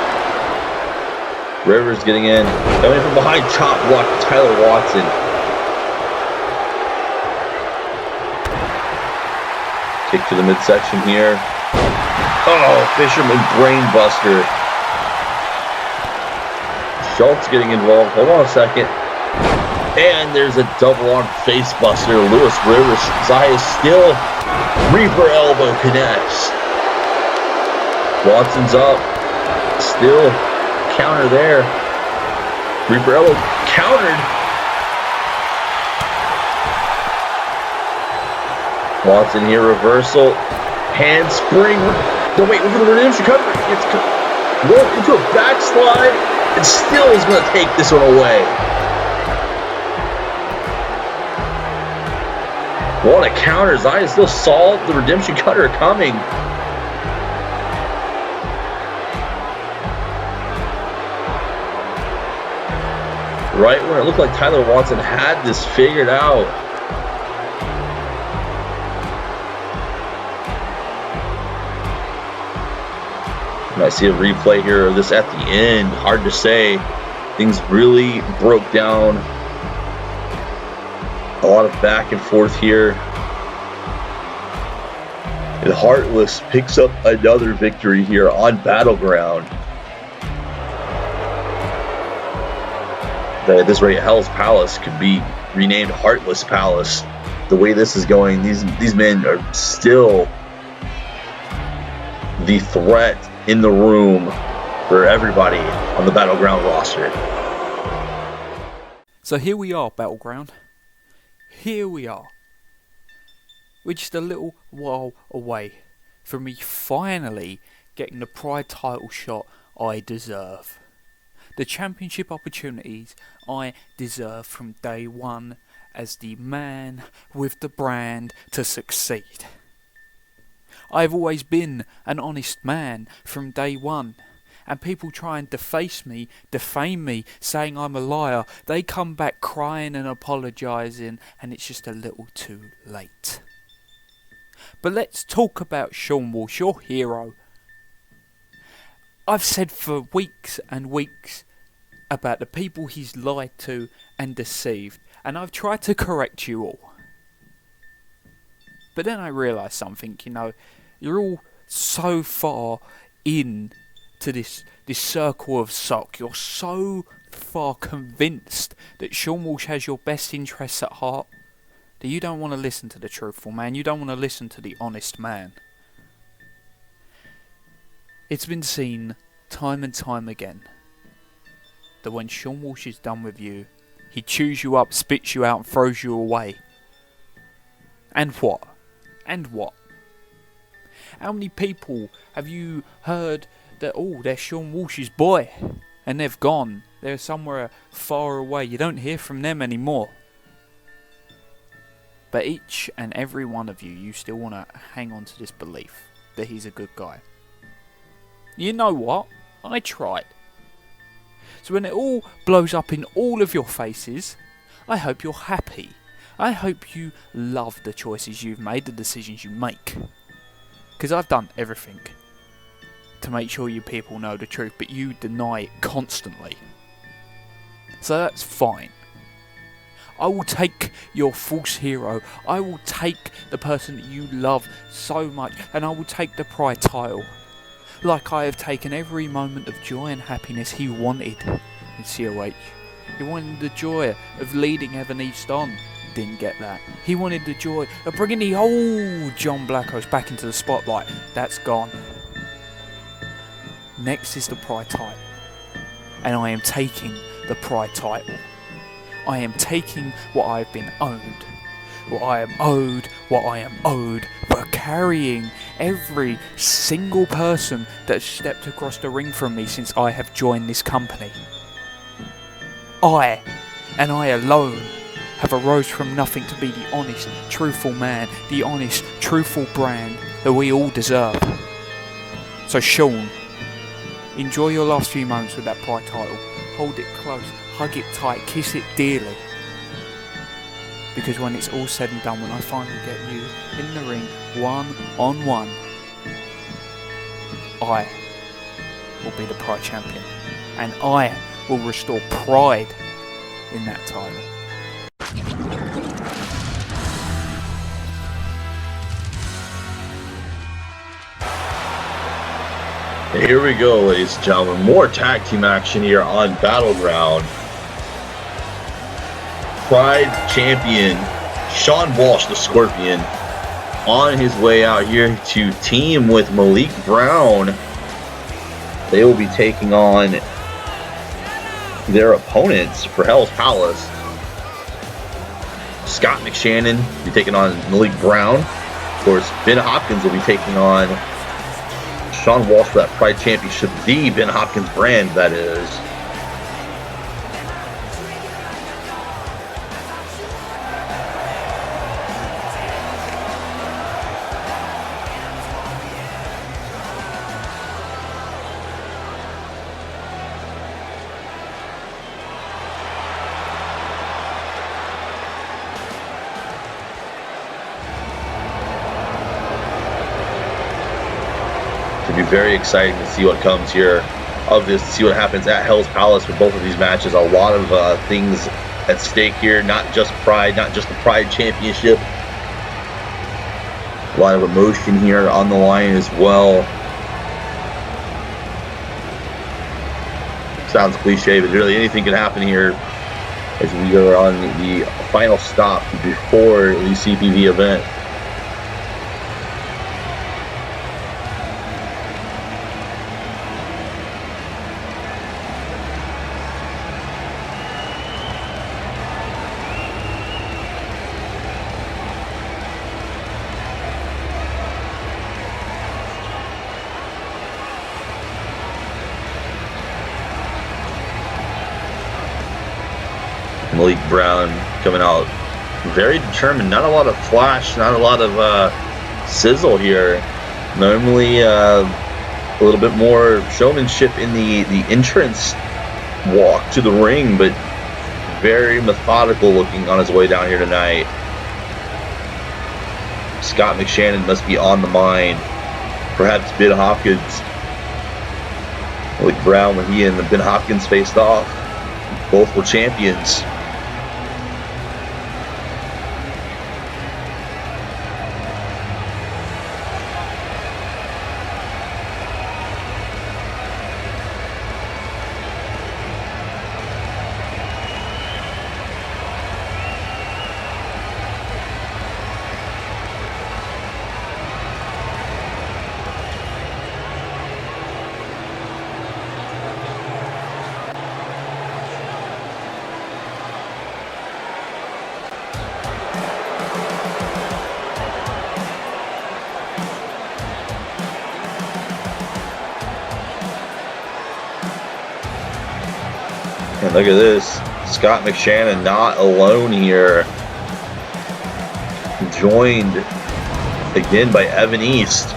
Rivers getting in. Coming from behind. Chop block. Tyler Watson. Kick to the midsection here. Oh, Fisherman brainbuster. Schultz getting involved. Hold on a second. And there's a double arm face buster. Lewis Rivers. Zaiah still. Reaper elbow connects. Watson's up. Still counter there. Reaper elbow countered. Watson here, reversal, handspring, no wait, with the redemption cover, it's rolled into a backslide, and still is going to take this one away. What a counter, Zaiah still saw the redemption cutter coming. Right when it looked like Tyler Watson had this figured out. I see a replay here of this at the end. Hard to say. Things really broke down. A lot of back and forth here. And Heartless picks up another victory here on Battleground. At this rate, Hell's Palace could be renamed Heartless Palace. The way this is going, these men are still the threat in the room for everybody on the Battleground roster. So here we are, Battleground. Here we are. We're just a little while away from me finally getting the Pride title shot I deserve. The championship opportunities I deserve from day one as the man with the brand to succeed. I've always been an honest man from day one, and people try and deface me, defame me, saying I'm a liar. They come back crying and apologising, and it's just a little too late. But let's talk about Shawn Walsh, your hero. I've said for weeks and weeks about the people he's lied to and deceived, and I've tried to correct you all. But then I realised something, you're all so far in to this circle of sock. You're so far convinced that Shawn Walsh has your best interests at heart that you don't want to listen to the truthful man. You don't want to listen to the honest man. It's been seen time and time again that when Shawn Walsh is done with you, he chews you up, spits you out and throws you away. And what? And what? How many people have you heard that, they're Shawn Walsh's boy, and they've gone, they're somewhere far away, you don't hear from them anymore. But each and every one of you still want to hang on to this belief that he's a good guy. You know what? I tried. So when it all blows up in all of your faces, I hope you're happy. I hope you love the choices you've made, the decisions you make. Because I've done everything to make sure you people know the truth, but you deny it constantly. So that's fine. I will take your false hero. I will take the person that you love so much, and I will take the Pride title. Like I have taken every moment of joy and happiness he wanted in COH. He wanted the joy of leading Evan East on. Didn't get that. He wanted the joy of bringing the old John Blackos back into the spotlight. That's gone. Next is the Pride title. And I am taking the Pride title. I am taking what I have been owed. What I am owed for carrying every single person that stepped across the ring from me since I have joined this company. I, and I alone, have arose from nothing to be the honest, truthful man, the honest, truthful brand that we all deserve. So Shawn, enjoy your last few moments with that Pride title. Hold it close, hug it tight, kiss it dearly. Because when it's all said and done, when I finally get you in the ring, 1-on-1, I will be the Pride champion. And I will restore pride in that title. Here we go, ladies and gentlemen. More tag team action here on Battleground. Pride champion Shawn Walsh, the Scorpion, on his way out here to team with Malik Brown. They will be taking on their opponents for Hell's Palace. Scott McShannon will be taking on Malik Brown. Of course, Ben Hopkins will be taking on Shawn Walsh for that Pride Championship, the Ben Hopkins brand, that is. It'll be very exciting to see what comes here of this, to see what happens at Hell's Palace with both of these matches. A lot of things at stake here, not just Pride, not just the Pride Championship. A lot of emotion here on the line as well. Sounds cliche, but really anything can happen here as we are on the final stop before the CPV event. Malik Brown coming out very determined. Not a lot of flash, not a lot of sizzle here. Normally a little bit more showmanship in the entrance walk to the ring, but very methodical looking on his way down here tonight. Scott McShannon must be on the mind. Perhaps Ben Hopkins. Malik Brown, when he and Ben Hopkins faced off, both were champions. And look at this, Scott McShannon not alone here. Joined again by Evan East.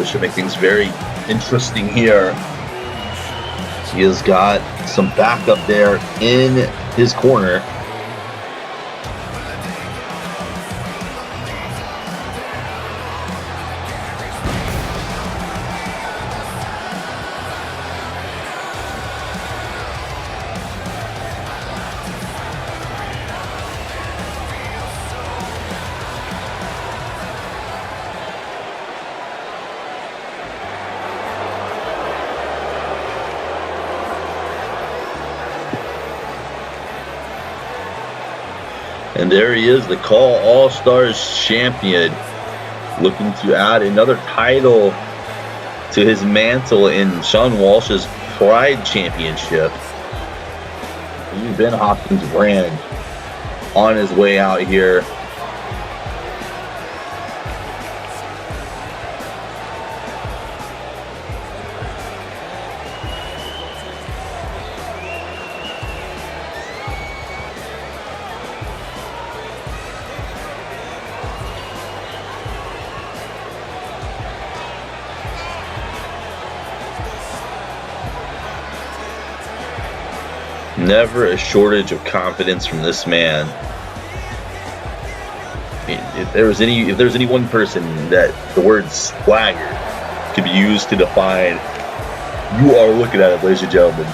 This should make things very interesting here. He has got some backup there in his corner. And there he is, the Call All-Stars champion, looking to add another title to his mantle in Shawn Walsh's Pride Championship. Ben Hopkins brand on his way out here. Never a shortage of confidence from this man. I mean, if there's any one person that the word swagger could be used to define, you are looking at it, ladies and gentlemen.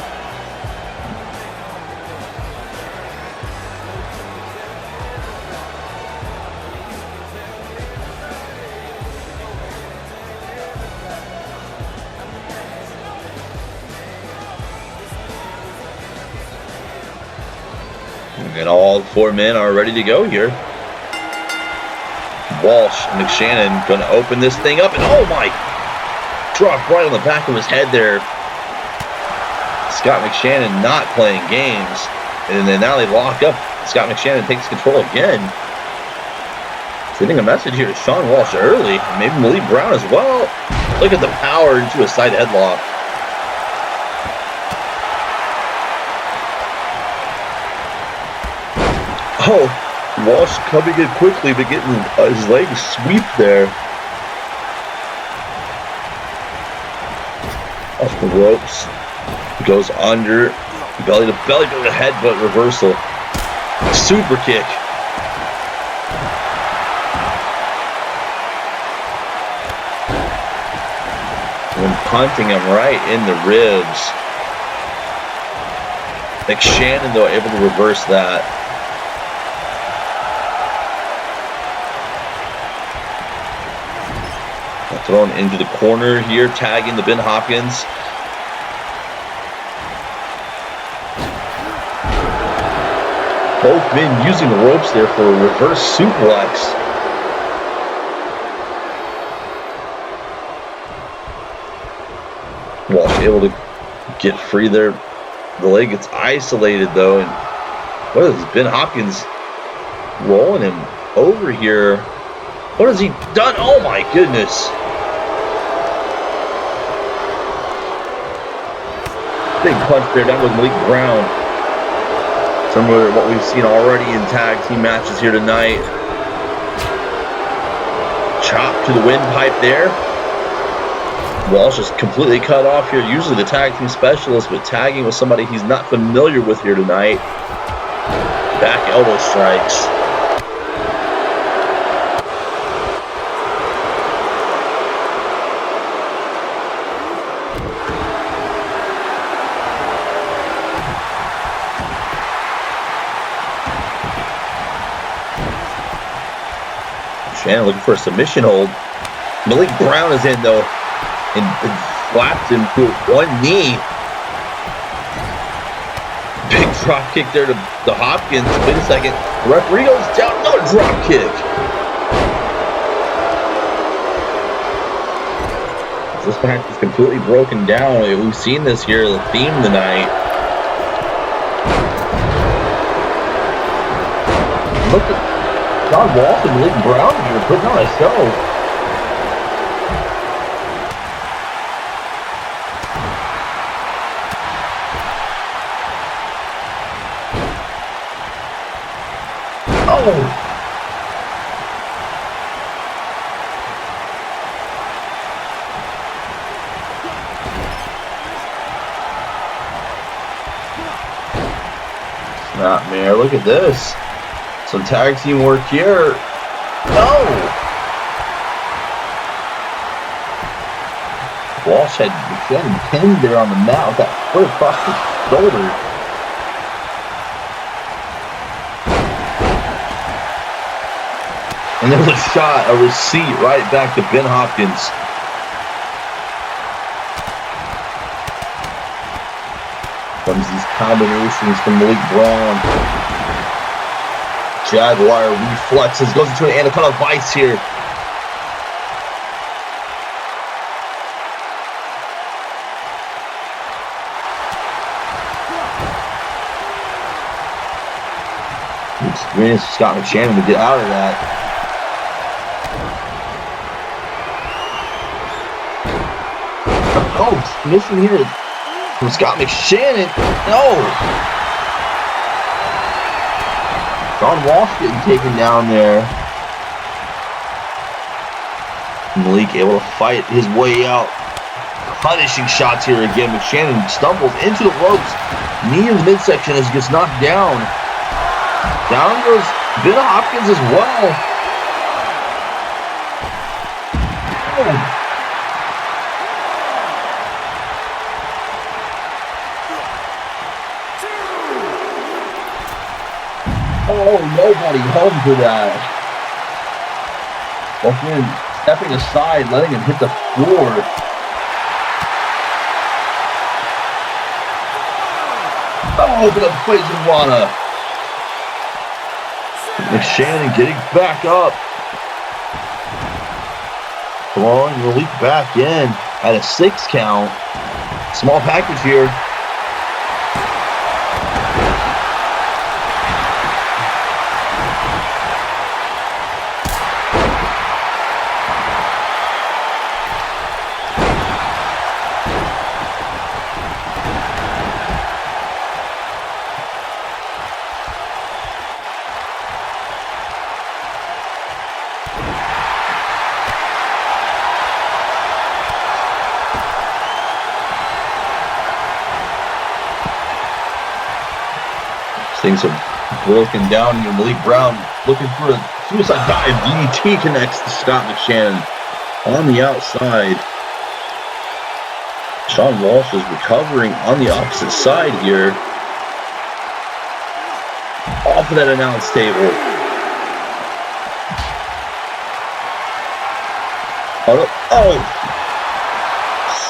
And all four men are ready to go here. Walsh, McShannon going to open this thing up, and oh my! Dropped right on the back of his head there. Scott McShannon not playing games, and then now they lock up. Scott McShannon takes control again. Sending a message here to Shawn Walsh early, maybe Malik Brown as well. Look at the power into a side headlock. Oh, Walsh coming in quickly, but getting his leg sweep there. Off the ropes. Goes under. Belly to belly, to the headbutt reversal. Super kick. And punting him right in the ribs. McShannon, though, able to reverse that. Thrown into the corner here, tagging the Ben Hopkins. Both men using the ropes there for a reverse suplex. Walsh able to get free there. The leg gets isolated though, and what is Ben Hopkins rolling him over here? What has he done? Oh my goodness. Big punch there down with Malik Brown. Similar to what we've seen already in tag team matches here tonight. Chop to the windpipe there. Walsh is completely cut off here. Usually the tag team specialist, but tagging with somebody he's not familiar with here tonight. Back elbow strikes. Shannon looking for a submission hold. Malik Brown is in though, and slaps him to one knee. Big drop kick there to Hopkins. Wait a second. The referee goes down. Another drop kick. This match is completely broken down. We've seen this here, the theme tonight. Look at Shawn Walsh and Malik Brown here putting on a show. Oh! Snapmare, look at this. Some tag team work here. No! Walsh had McShannon pinned there on the mat with that foot across the shoulder. And there's a shot, a receipt right back to Ben Hopkins. Comes these combinations from Malik Brown. Jaguar reflexes, goes into an anaconda vice here. Experience Scott McShannon to get out of that. Oh, missing here from Scott McShannon. No! Shawn Walsh getting taken down there. Malik able to fight his way out. Punishing shots here again. McShannon stumbles into the ropes. Knee in the midsection as he gets knocked down. Down goes Ben Hopkins as well. Oh, nobody home for that. Walking, stepping aside, letting him hit the floor. Oh, the poison Rana. McShannon getting back up. Throwing Malik back in at a 6 count. Small package here. Things are broken down here. Malik Brown looking for a suicide dive. DDT connects to Scott McShannon on the outside. Shawn Walsh is recovering on the opposite side here. Off of that announce table. Oh!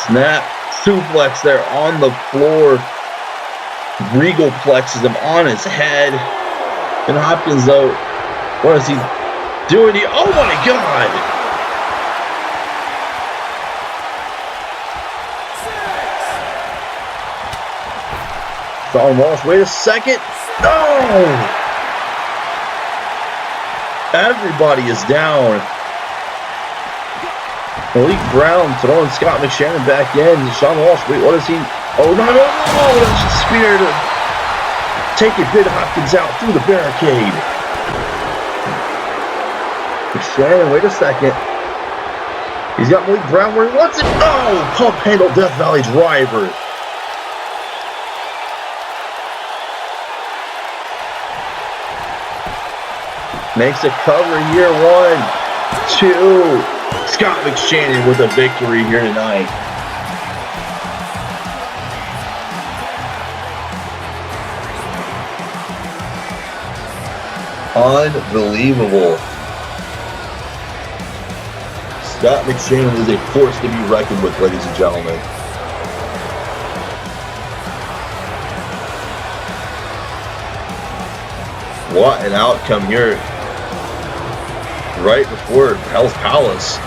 Snap suplex there on the floor. Regal flexes him on his head. And Hopkins, though, what is he doing? Oh my God! Shawn Walsh, wait a second. No! Everybody is down. Malik Brown throwing Scott McShannon back in. Shawn Walsh, wait, what is he? Oh, no, that's a spear to take it. Ben Hopkins out through the barricade. McShannon, wait a second. He's got Malik Brown where he wants it. Oh, pump handle Death Valley driver. Makes a cover here. 1, 2. Scott McShannon with a victory here tonight. Unbelievable. Scott McShannon is a force to be reckoned with, ladies and gentlemen. What an outcome here. Right before Hell's Palace.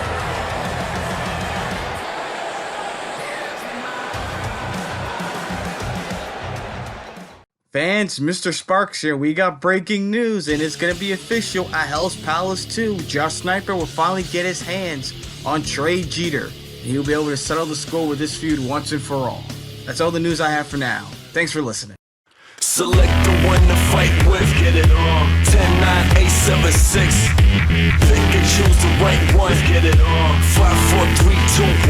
Fans, Mr. Sparks here. We got breaking news, and it's going to be official at Hell's Palace 2. Josh Snyper will finally get his hands on Trey Jeter, and he'll be able to settle the score with this feud once and for all. That's all the news I have for now. Thanks for listening. Select the one to fight with, get it on. 10, 9, 8, 7, 6. Pick a choose the right one. Let's get it on. 5, 4, 3,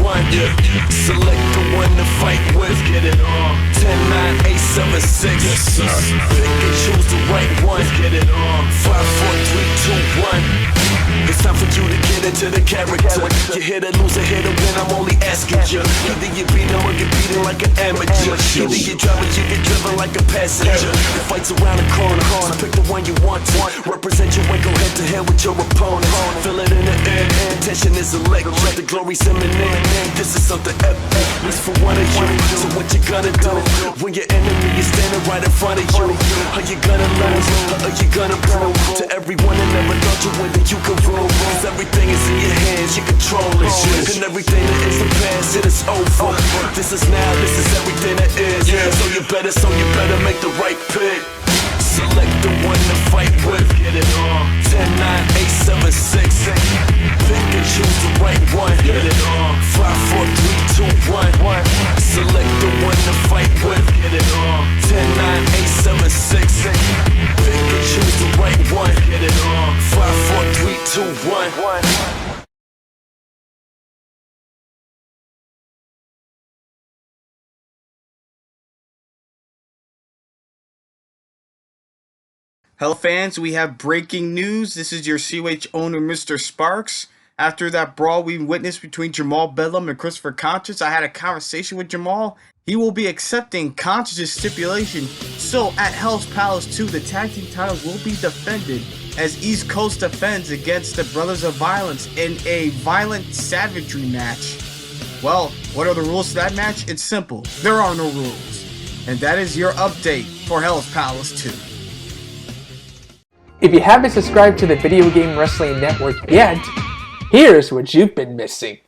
2, 1. Yeah. Select the one to fight with. Let's get it on. 10, 9, 8, 7, 6. Yes, sir. Pick and choose the right one. Let's get it on. 5, 4, 3, 2, 1. It's time for you to get into the character. You hit or lose or hit or win, I'm only asking you. Either you beat him or get beaten like an amateur. Either you drive or you get driven like a passenger. The fight's around the corner, so pick the one you want to. Represent your way, go head to head with your opponent. Feel it in the air, tension is electric. The glory's imminent, this is something epic. It's for one of you, so what you gonna do? When your enemy is standing right in front of you, are you gonna lose, or are you gonna prove to everyone that never thought you win that you can rule? Cause everything is in your hands, you control it. And everything that is the past, it is over. This is now, this is everything that is. So you better make the right pick. Select the one to fight with. Get it on. 10, 9, 8, 7, 6. Pick and choose the right one. Get it on. 5, 4, 3, 2, 1. Select the one to fight with. Get it on. 10, 9, 8, 7, 6. Pick and choose the right one. Get it on. 5, 4, 3, 2, 1. Hello fans, we have breaking news. This is your COH owner, Mr. Sparks. After that brawl we witnessed between Jamal, Bedlam, and Christopher Conscious, I had a conversation with Jamal. He will be accepting Conscious' stipulation. So at Hell's Palace 2, the tag team titles will be defended as East Coast defends against the Brothers of Violence in a violent savagery match. Well, what are the rules to that match? It's simple. There are no rules. And that is your update for Hell's Palace 2. If you haven't subscribed to the Video Game Wrestling Network yet, here's what you've been missing.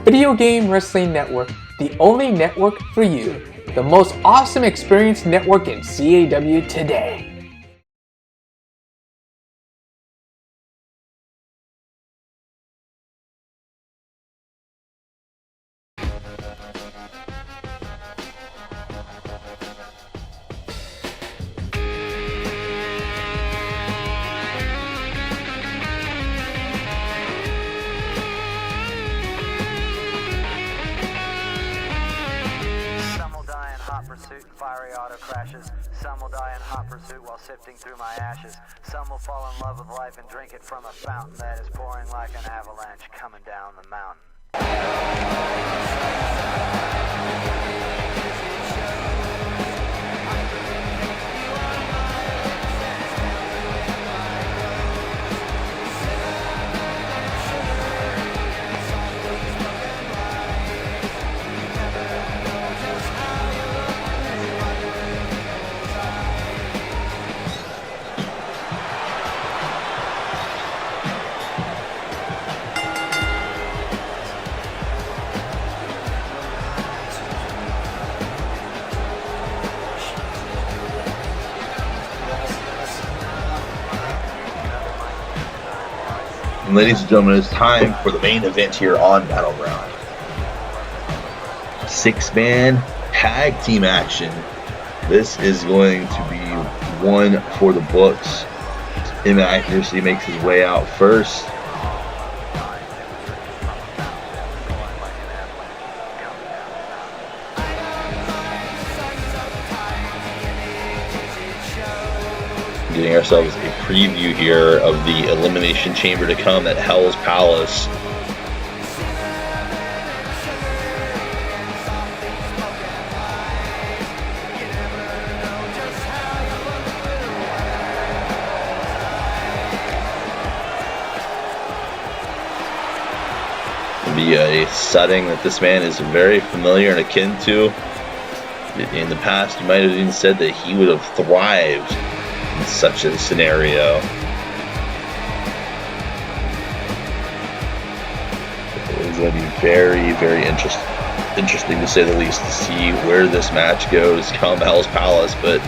Video Game Wrestling Network, the only network for you. The most awesome experience network in CAW today. Pursuit and fiery auto crashes. Some will die in hot pursuit while sifting through my ashes. Some will fall in love with life and drink it from a fountain that is pouring like an avalanche coming down the mountain. And ladies and gentlemen, it's time for the main event here on Battleground. 6-man tag team action. This is going to be one for the books. Inaccuracy makes his way out first. Getting ourselves a preview here of the Elimination Chamber to come at Hell's Palace. It'll be a setting that this man is very familiar and akin to. In the past, you might have even said that he would have thrived in such a scenario. It's going to be very, very interesting to say the least to see where this match goes come Hell's Palace, but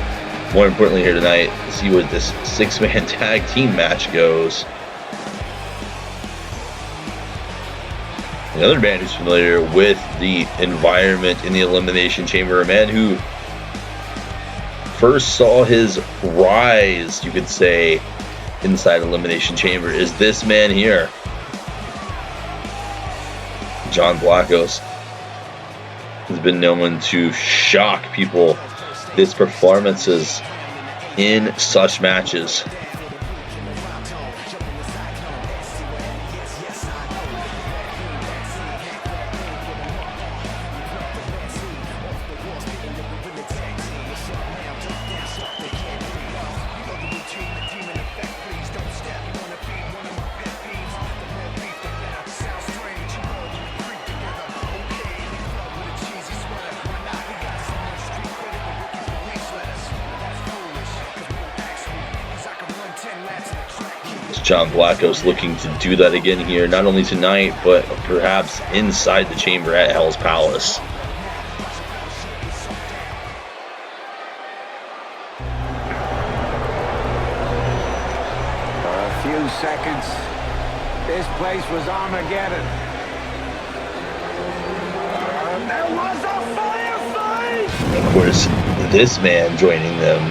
more importantly here tonight, to see where this 6-man tag team match goes. Another man who's familiar with the environment in the Elimination Chamber, a man who first saw his rise, you could say, inside Elimination Chamber, is this man here. John Blackos has been known to shock people with his performances in such matches. John Blackos looking to do that again here, not only tonight, but perhaps inside the chamber at Hell's Palace. For a few seconds, this place was Armageddon. And there was a firefight! Of course, this man joining them,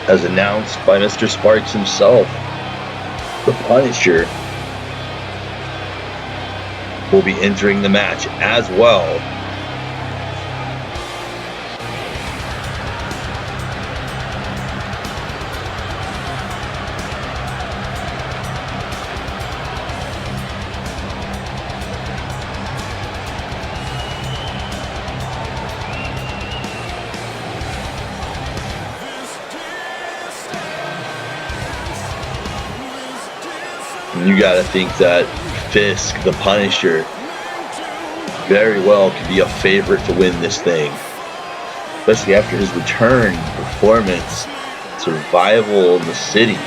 as announced by Mr. Sparks himself, the Punisher, will be entering the match as well. You gotta think that Fisk, the Punisher, very well could be a favorite to win this thing. Especially after his return, performance, survival in the city.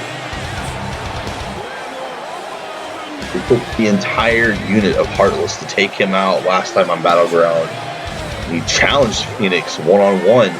It took the entire unit of Heartless to take him out last time on Battleground. He challenged Fenix one-on-one.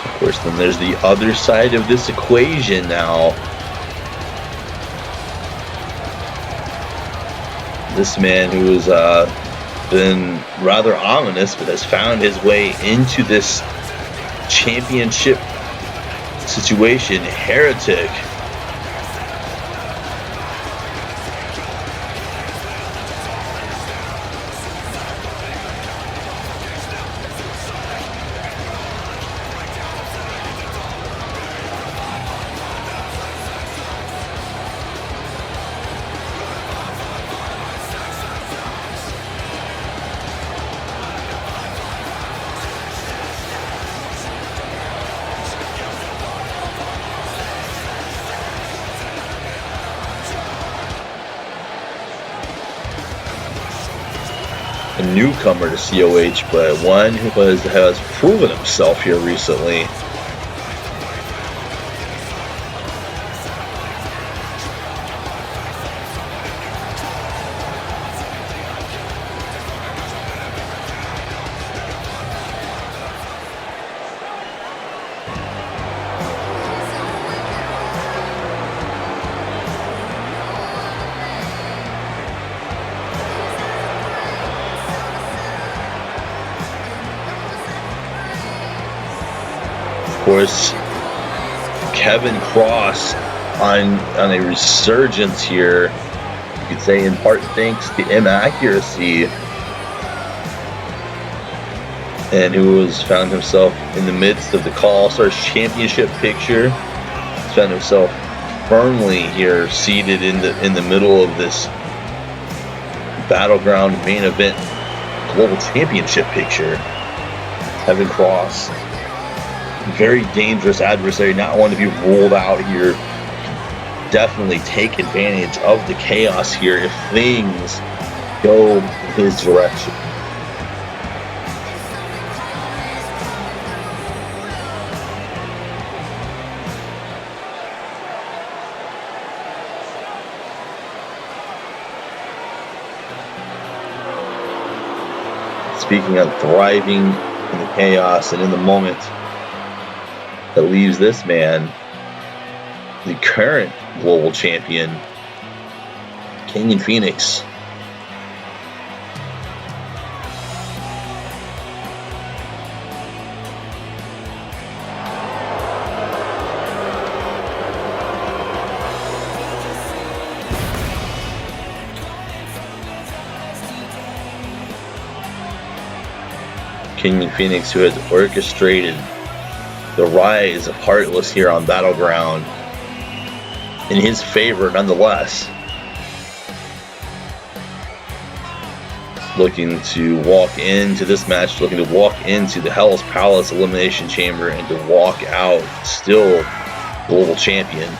Of course, then there's the other side of this equation now. This man who has been rather ominous, but has found his way into this championship situation, Heretic. a newcomer to COH, but one who has proven himself here recently. Of course, Kevin Cross on a resurgence here. You could say in part thanks to inaccuracy, and who has found himself in the midst of the All-Stars Championship picture. He's found himself firmly here, seated in the middle of this Battleground main event Global Championship picture. Kevin Cross, very dangerous adversary, not one to be ruled out here. Definitely take advantage of the chaos here if things go his direction. Speaking of thriving in the chaos and in the moment that leaves this man, the current global champion, Kenyon Fenix. Kenyon Fenix, who has orchestrated the rise of Heartless here on Battleground in his favor nonetheless. Looking to walk into this match, looking to walk into the Hell's Palace Elimination Chamber and to walk out still global champion.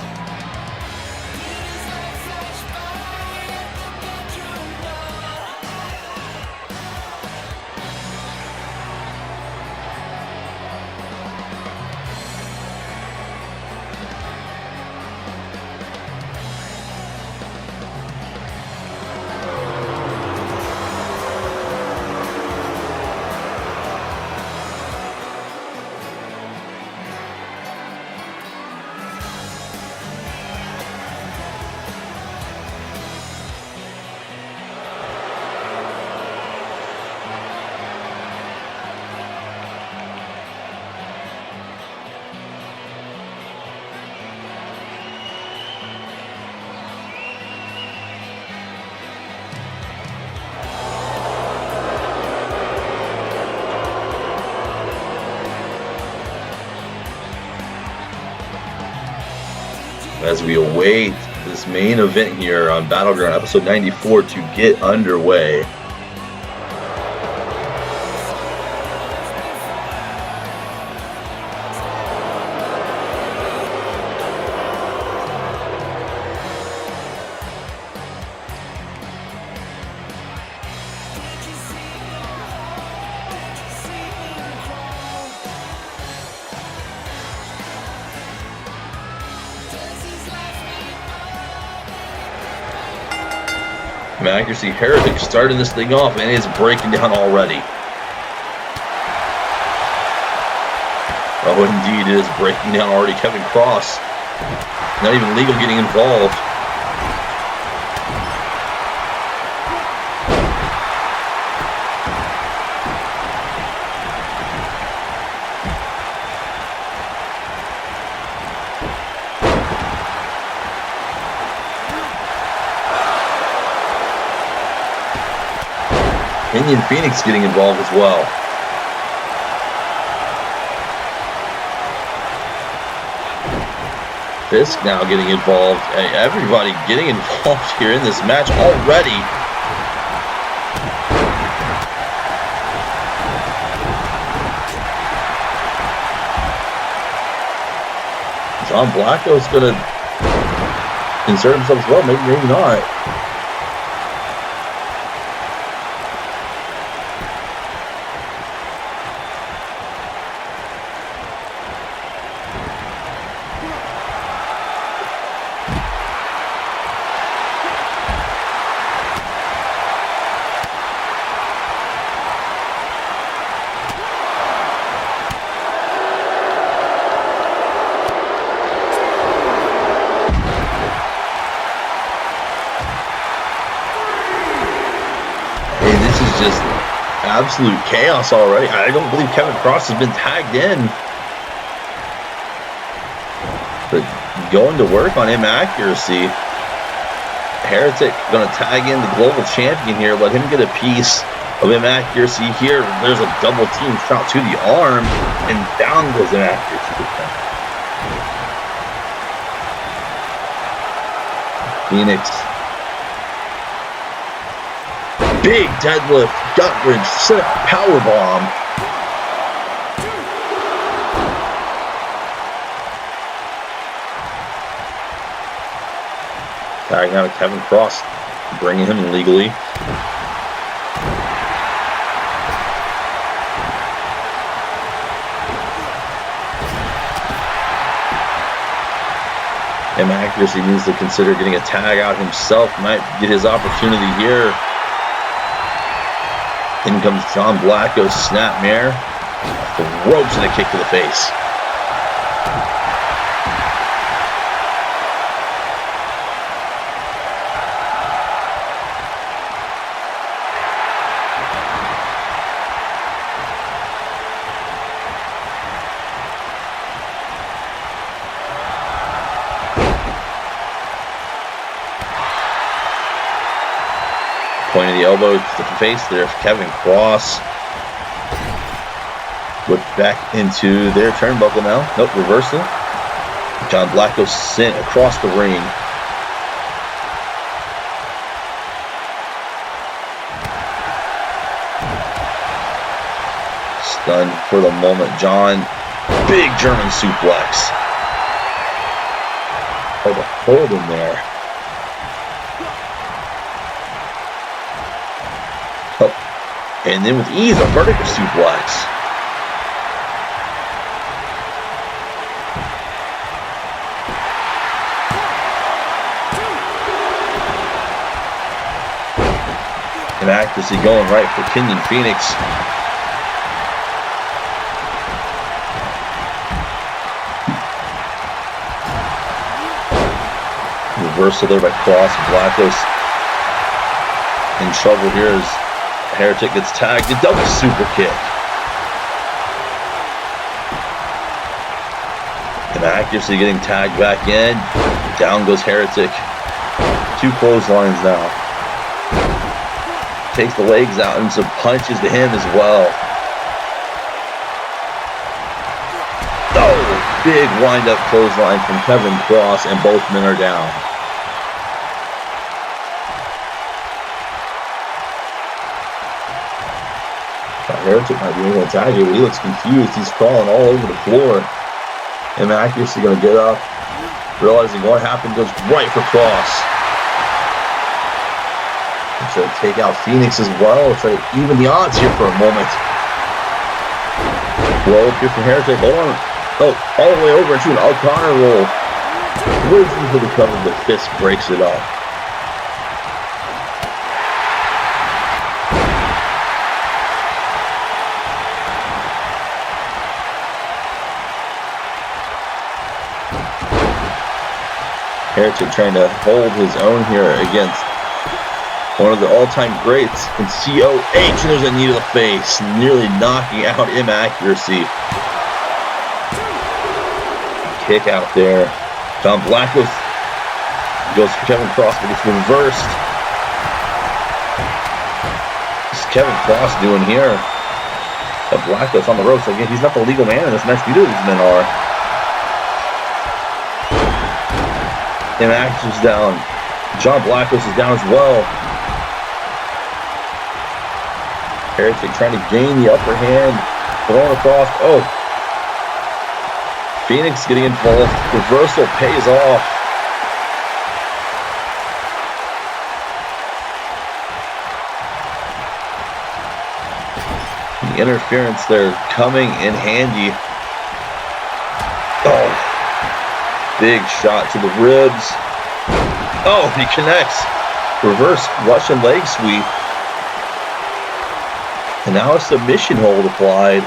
As we await this main event here on Battleground episode 94 to get underway. Accuracy, Heretic starting this thing off and it's breaking down already. Oh, indeed, it is breaking down already. Kevin Cross, not even legal, getting involved. Kenyon Fenix getting involved as well. Fisk now getting involved. Everybody getting involved here in this match already. John Blackos going to insert himself as well. Maybe not. just absolute chaos already. I don't believe Kevin Cross has been tagged in. But going to work on him accuracy. Heretic going to tag in the global champion here. Let him get a piece of him accuracy here. There's a double team shot to the arm. And down goes him accuracy. Fenix. Big deadlift, gut wrench, set up power bomb. Tagging out of Kevin Cross, bringing him illegally. Him accuracy needs to consider getting a tag out himself. Might get his opportunity here. In comes John Blackos, snapmare. The ropes and a kick to the face. Point of the elbow to the face there, Kevin Cross. Whip back into their turnbuckle now. Nope, reversal. John Blackos sent across the ring. Stunned for the moment, John. Big German suplex. Oh, the hold in there. And then with ease, a vertical suplex. And accuracy going right for Kenyon Fenix. Reversal there by Cross. Blackos in trouble here as Heretic gets tagged. A double super kick. And accuracy getting tagged back in. Down goes Heretic. 2 clotheslines now. Takes the legs out and some punches to him as well. Oh, big wind-up clothesline from Kevin Cross, and both men are down. Heretic might be able to tag you, but he looks confused. He's crawling all over the floor. And accuracy going to get up, realizing what happened, goes right for Cross. Try to take out Fenix as well. Try to even the odds here for a moment. Roll up here from Heretic. Hold on. Oh, all the way over into an O'Connor roll. Waiting for the cover, but Fisk breaks it up. Heretic trying to hold his own here against one of the all-time greats in COH. And there's a knee to the face, nearly knocking out him accuracy. Kick out there. John Blackos goes for Kevin Cross, but it's reversed. What's Kevin Cross doing here? Got Blackos on the ropes. Again, he's not the legal man in this match. Neither of these men are. And Accuracy's down. John Blackos is down as well. Heretic trying to gain the upper hand. Throwing across. Oh. Fenix getting involved. Reversal pays off. The interference there coming in handy. Oh. Big shot to the ribs. Oh, he connects. Reverse Russian leg sweep. And now a submission hold applied.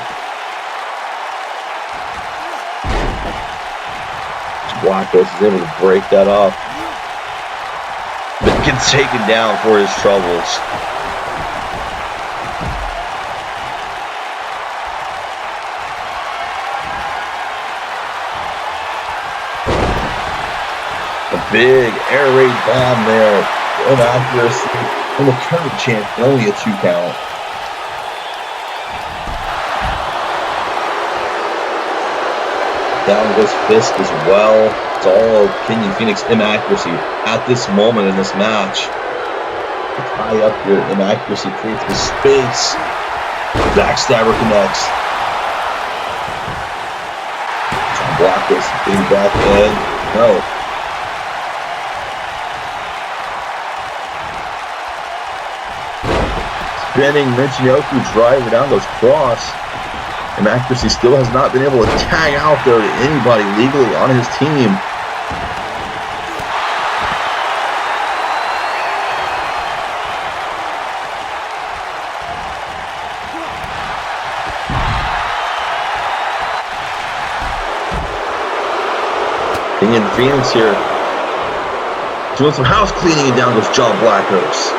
Blackos is able to break that off. But gets taken down for his troubles. Big air raid bomb there. Inaccuracy. And the current champion, only a 2 count. Down goes Fisk as well. It's all Kenyon Fenix inaccuracy at this moment in this match. Tie up here, inaccuracy creates the space. Backstabber connects. Blackos getting back in. No. Spinning Michinoku driver down goes Cross. Inaccuracy still has not been able to tag out there to anybody legally on his team. Kenyon Fenix here doing some house cleaning, and down goes John Blackos.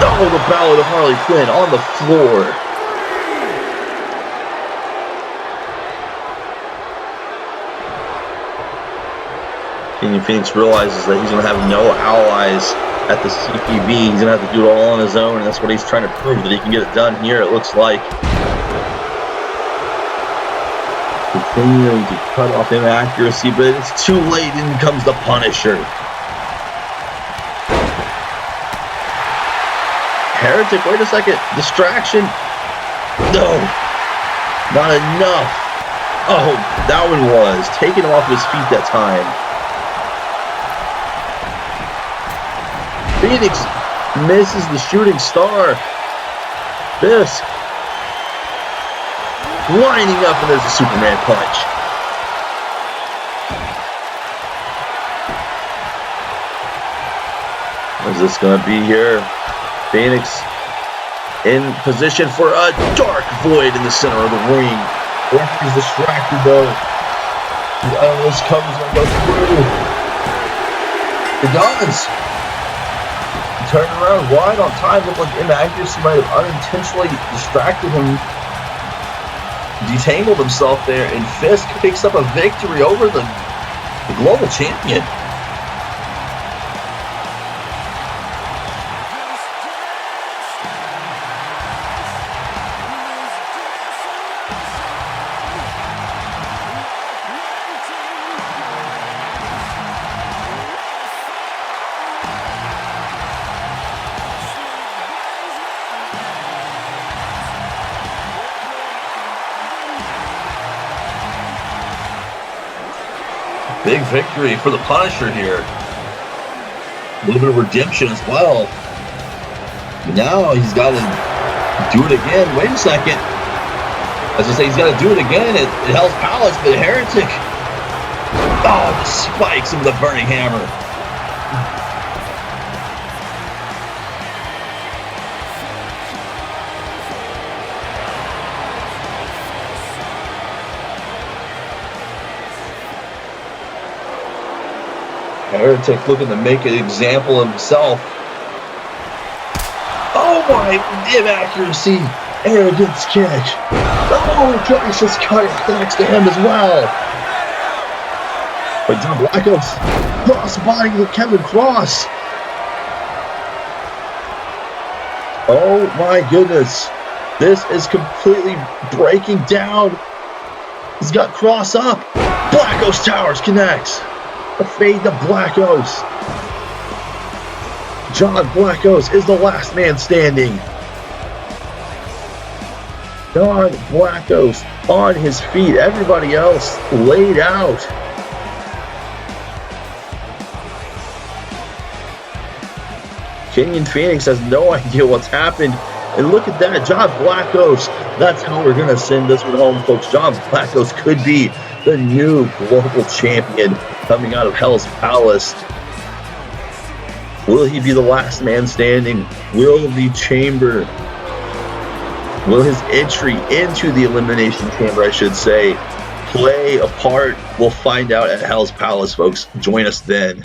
Oh, the ballad of Harley Quinn on the floor. Kenyon Fenix realizes that he's going to have no allies at the CPB. He's going to have to do it all on his own, and that's what he's trying to prove, that he can get it done here, it looks like. Continuing to cut off inaccuracy, but it's too late. In comes the Punisher. Heretic, wait a second. Distraction. No. Not enough. Oh, that one was. Taking him off his feet that time. Fenix misses the shooting star. Fisk lining up, and there's a Superman punch. What is this going to be here? Fenix in position for a dark void in the center of the ring. He's distracted though. The Heartless comes and goes through. It does. Turn around wide on time. Looked like inaccuracy might have unintentionally distracted him. Detangled himself there, and Fisk picks up a victory over the global champion. Big victory for the Punisher here. A little bit of redemption as well. But now he's got to do it again. Wait a second. As I say, he's got to do it again at Hell's Palace, but Heretic. Oh, the spikes of the Burning Hammer. Heretic looking to make an example of himself. Oh my, inaccuracy, arrogance kick. Oh, gracious, connects to him as well. But John Blackos cross-body with Kevin Cross. Oh my goodness. This is completely breaking down. He's got Cross up. Blackos Towers connects. A fade to Blackos. John Blackos is the last man standing. John Blackos on his feet. Everybody else laid out. Kenyon Fenix has no idea what's happened. And look at that, John Blackos. That's how we're going to send this one home, folks. John Blackos could be the new global champion coming out of Hell's Palace. Will he be the last man standing? Will the chamber, will his entry into the Elimination Chamber, I should say, play a part? We'll find out at Hell's Palace, folks. Join us then.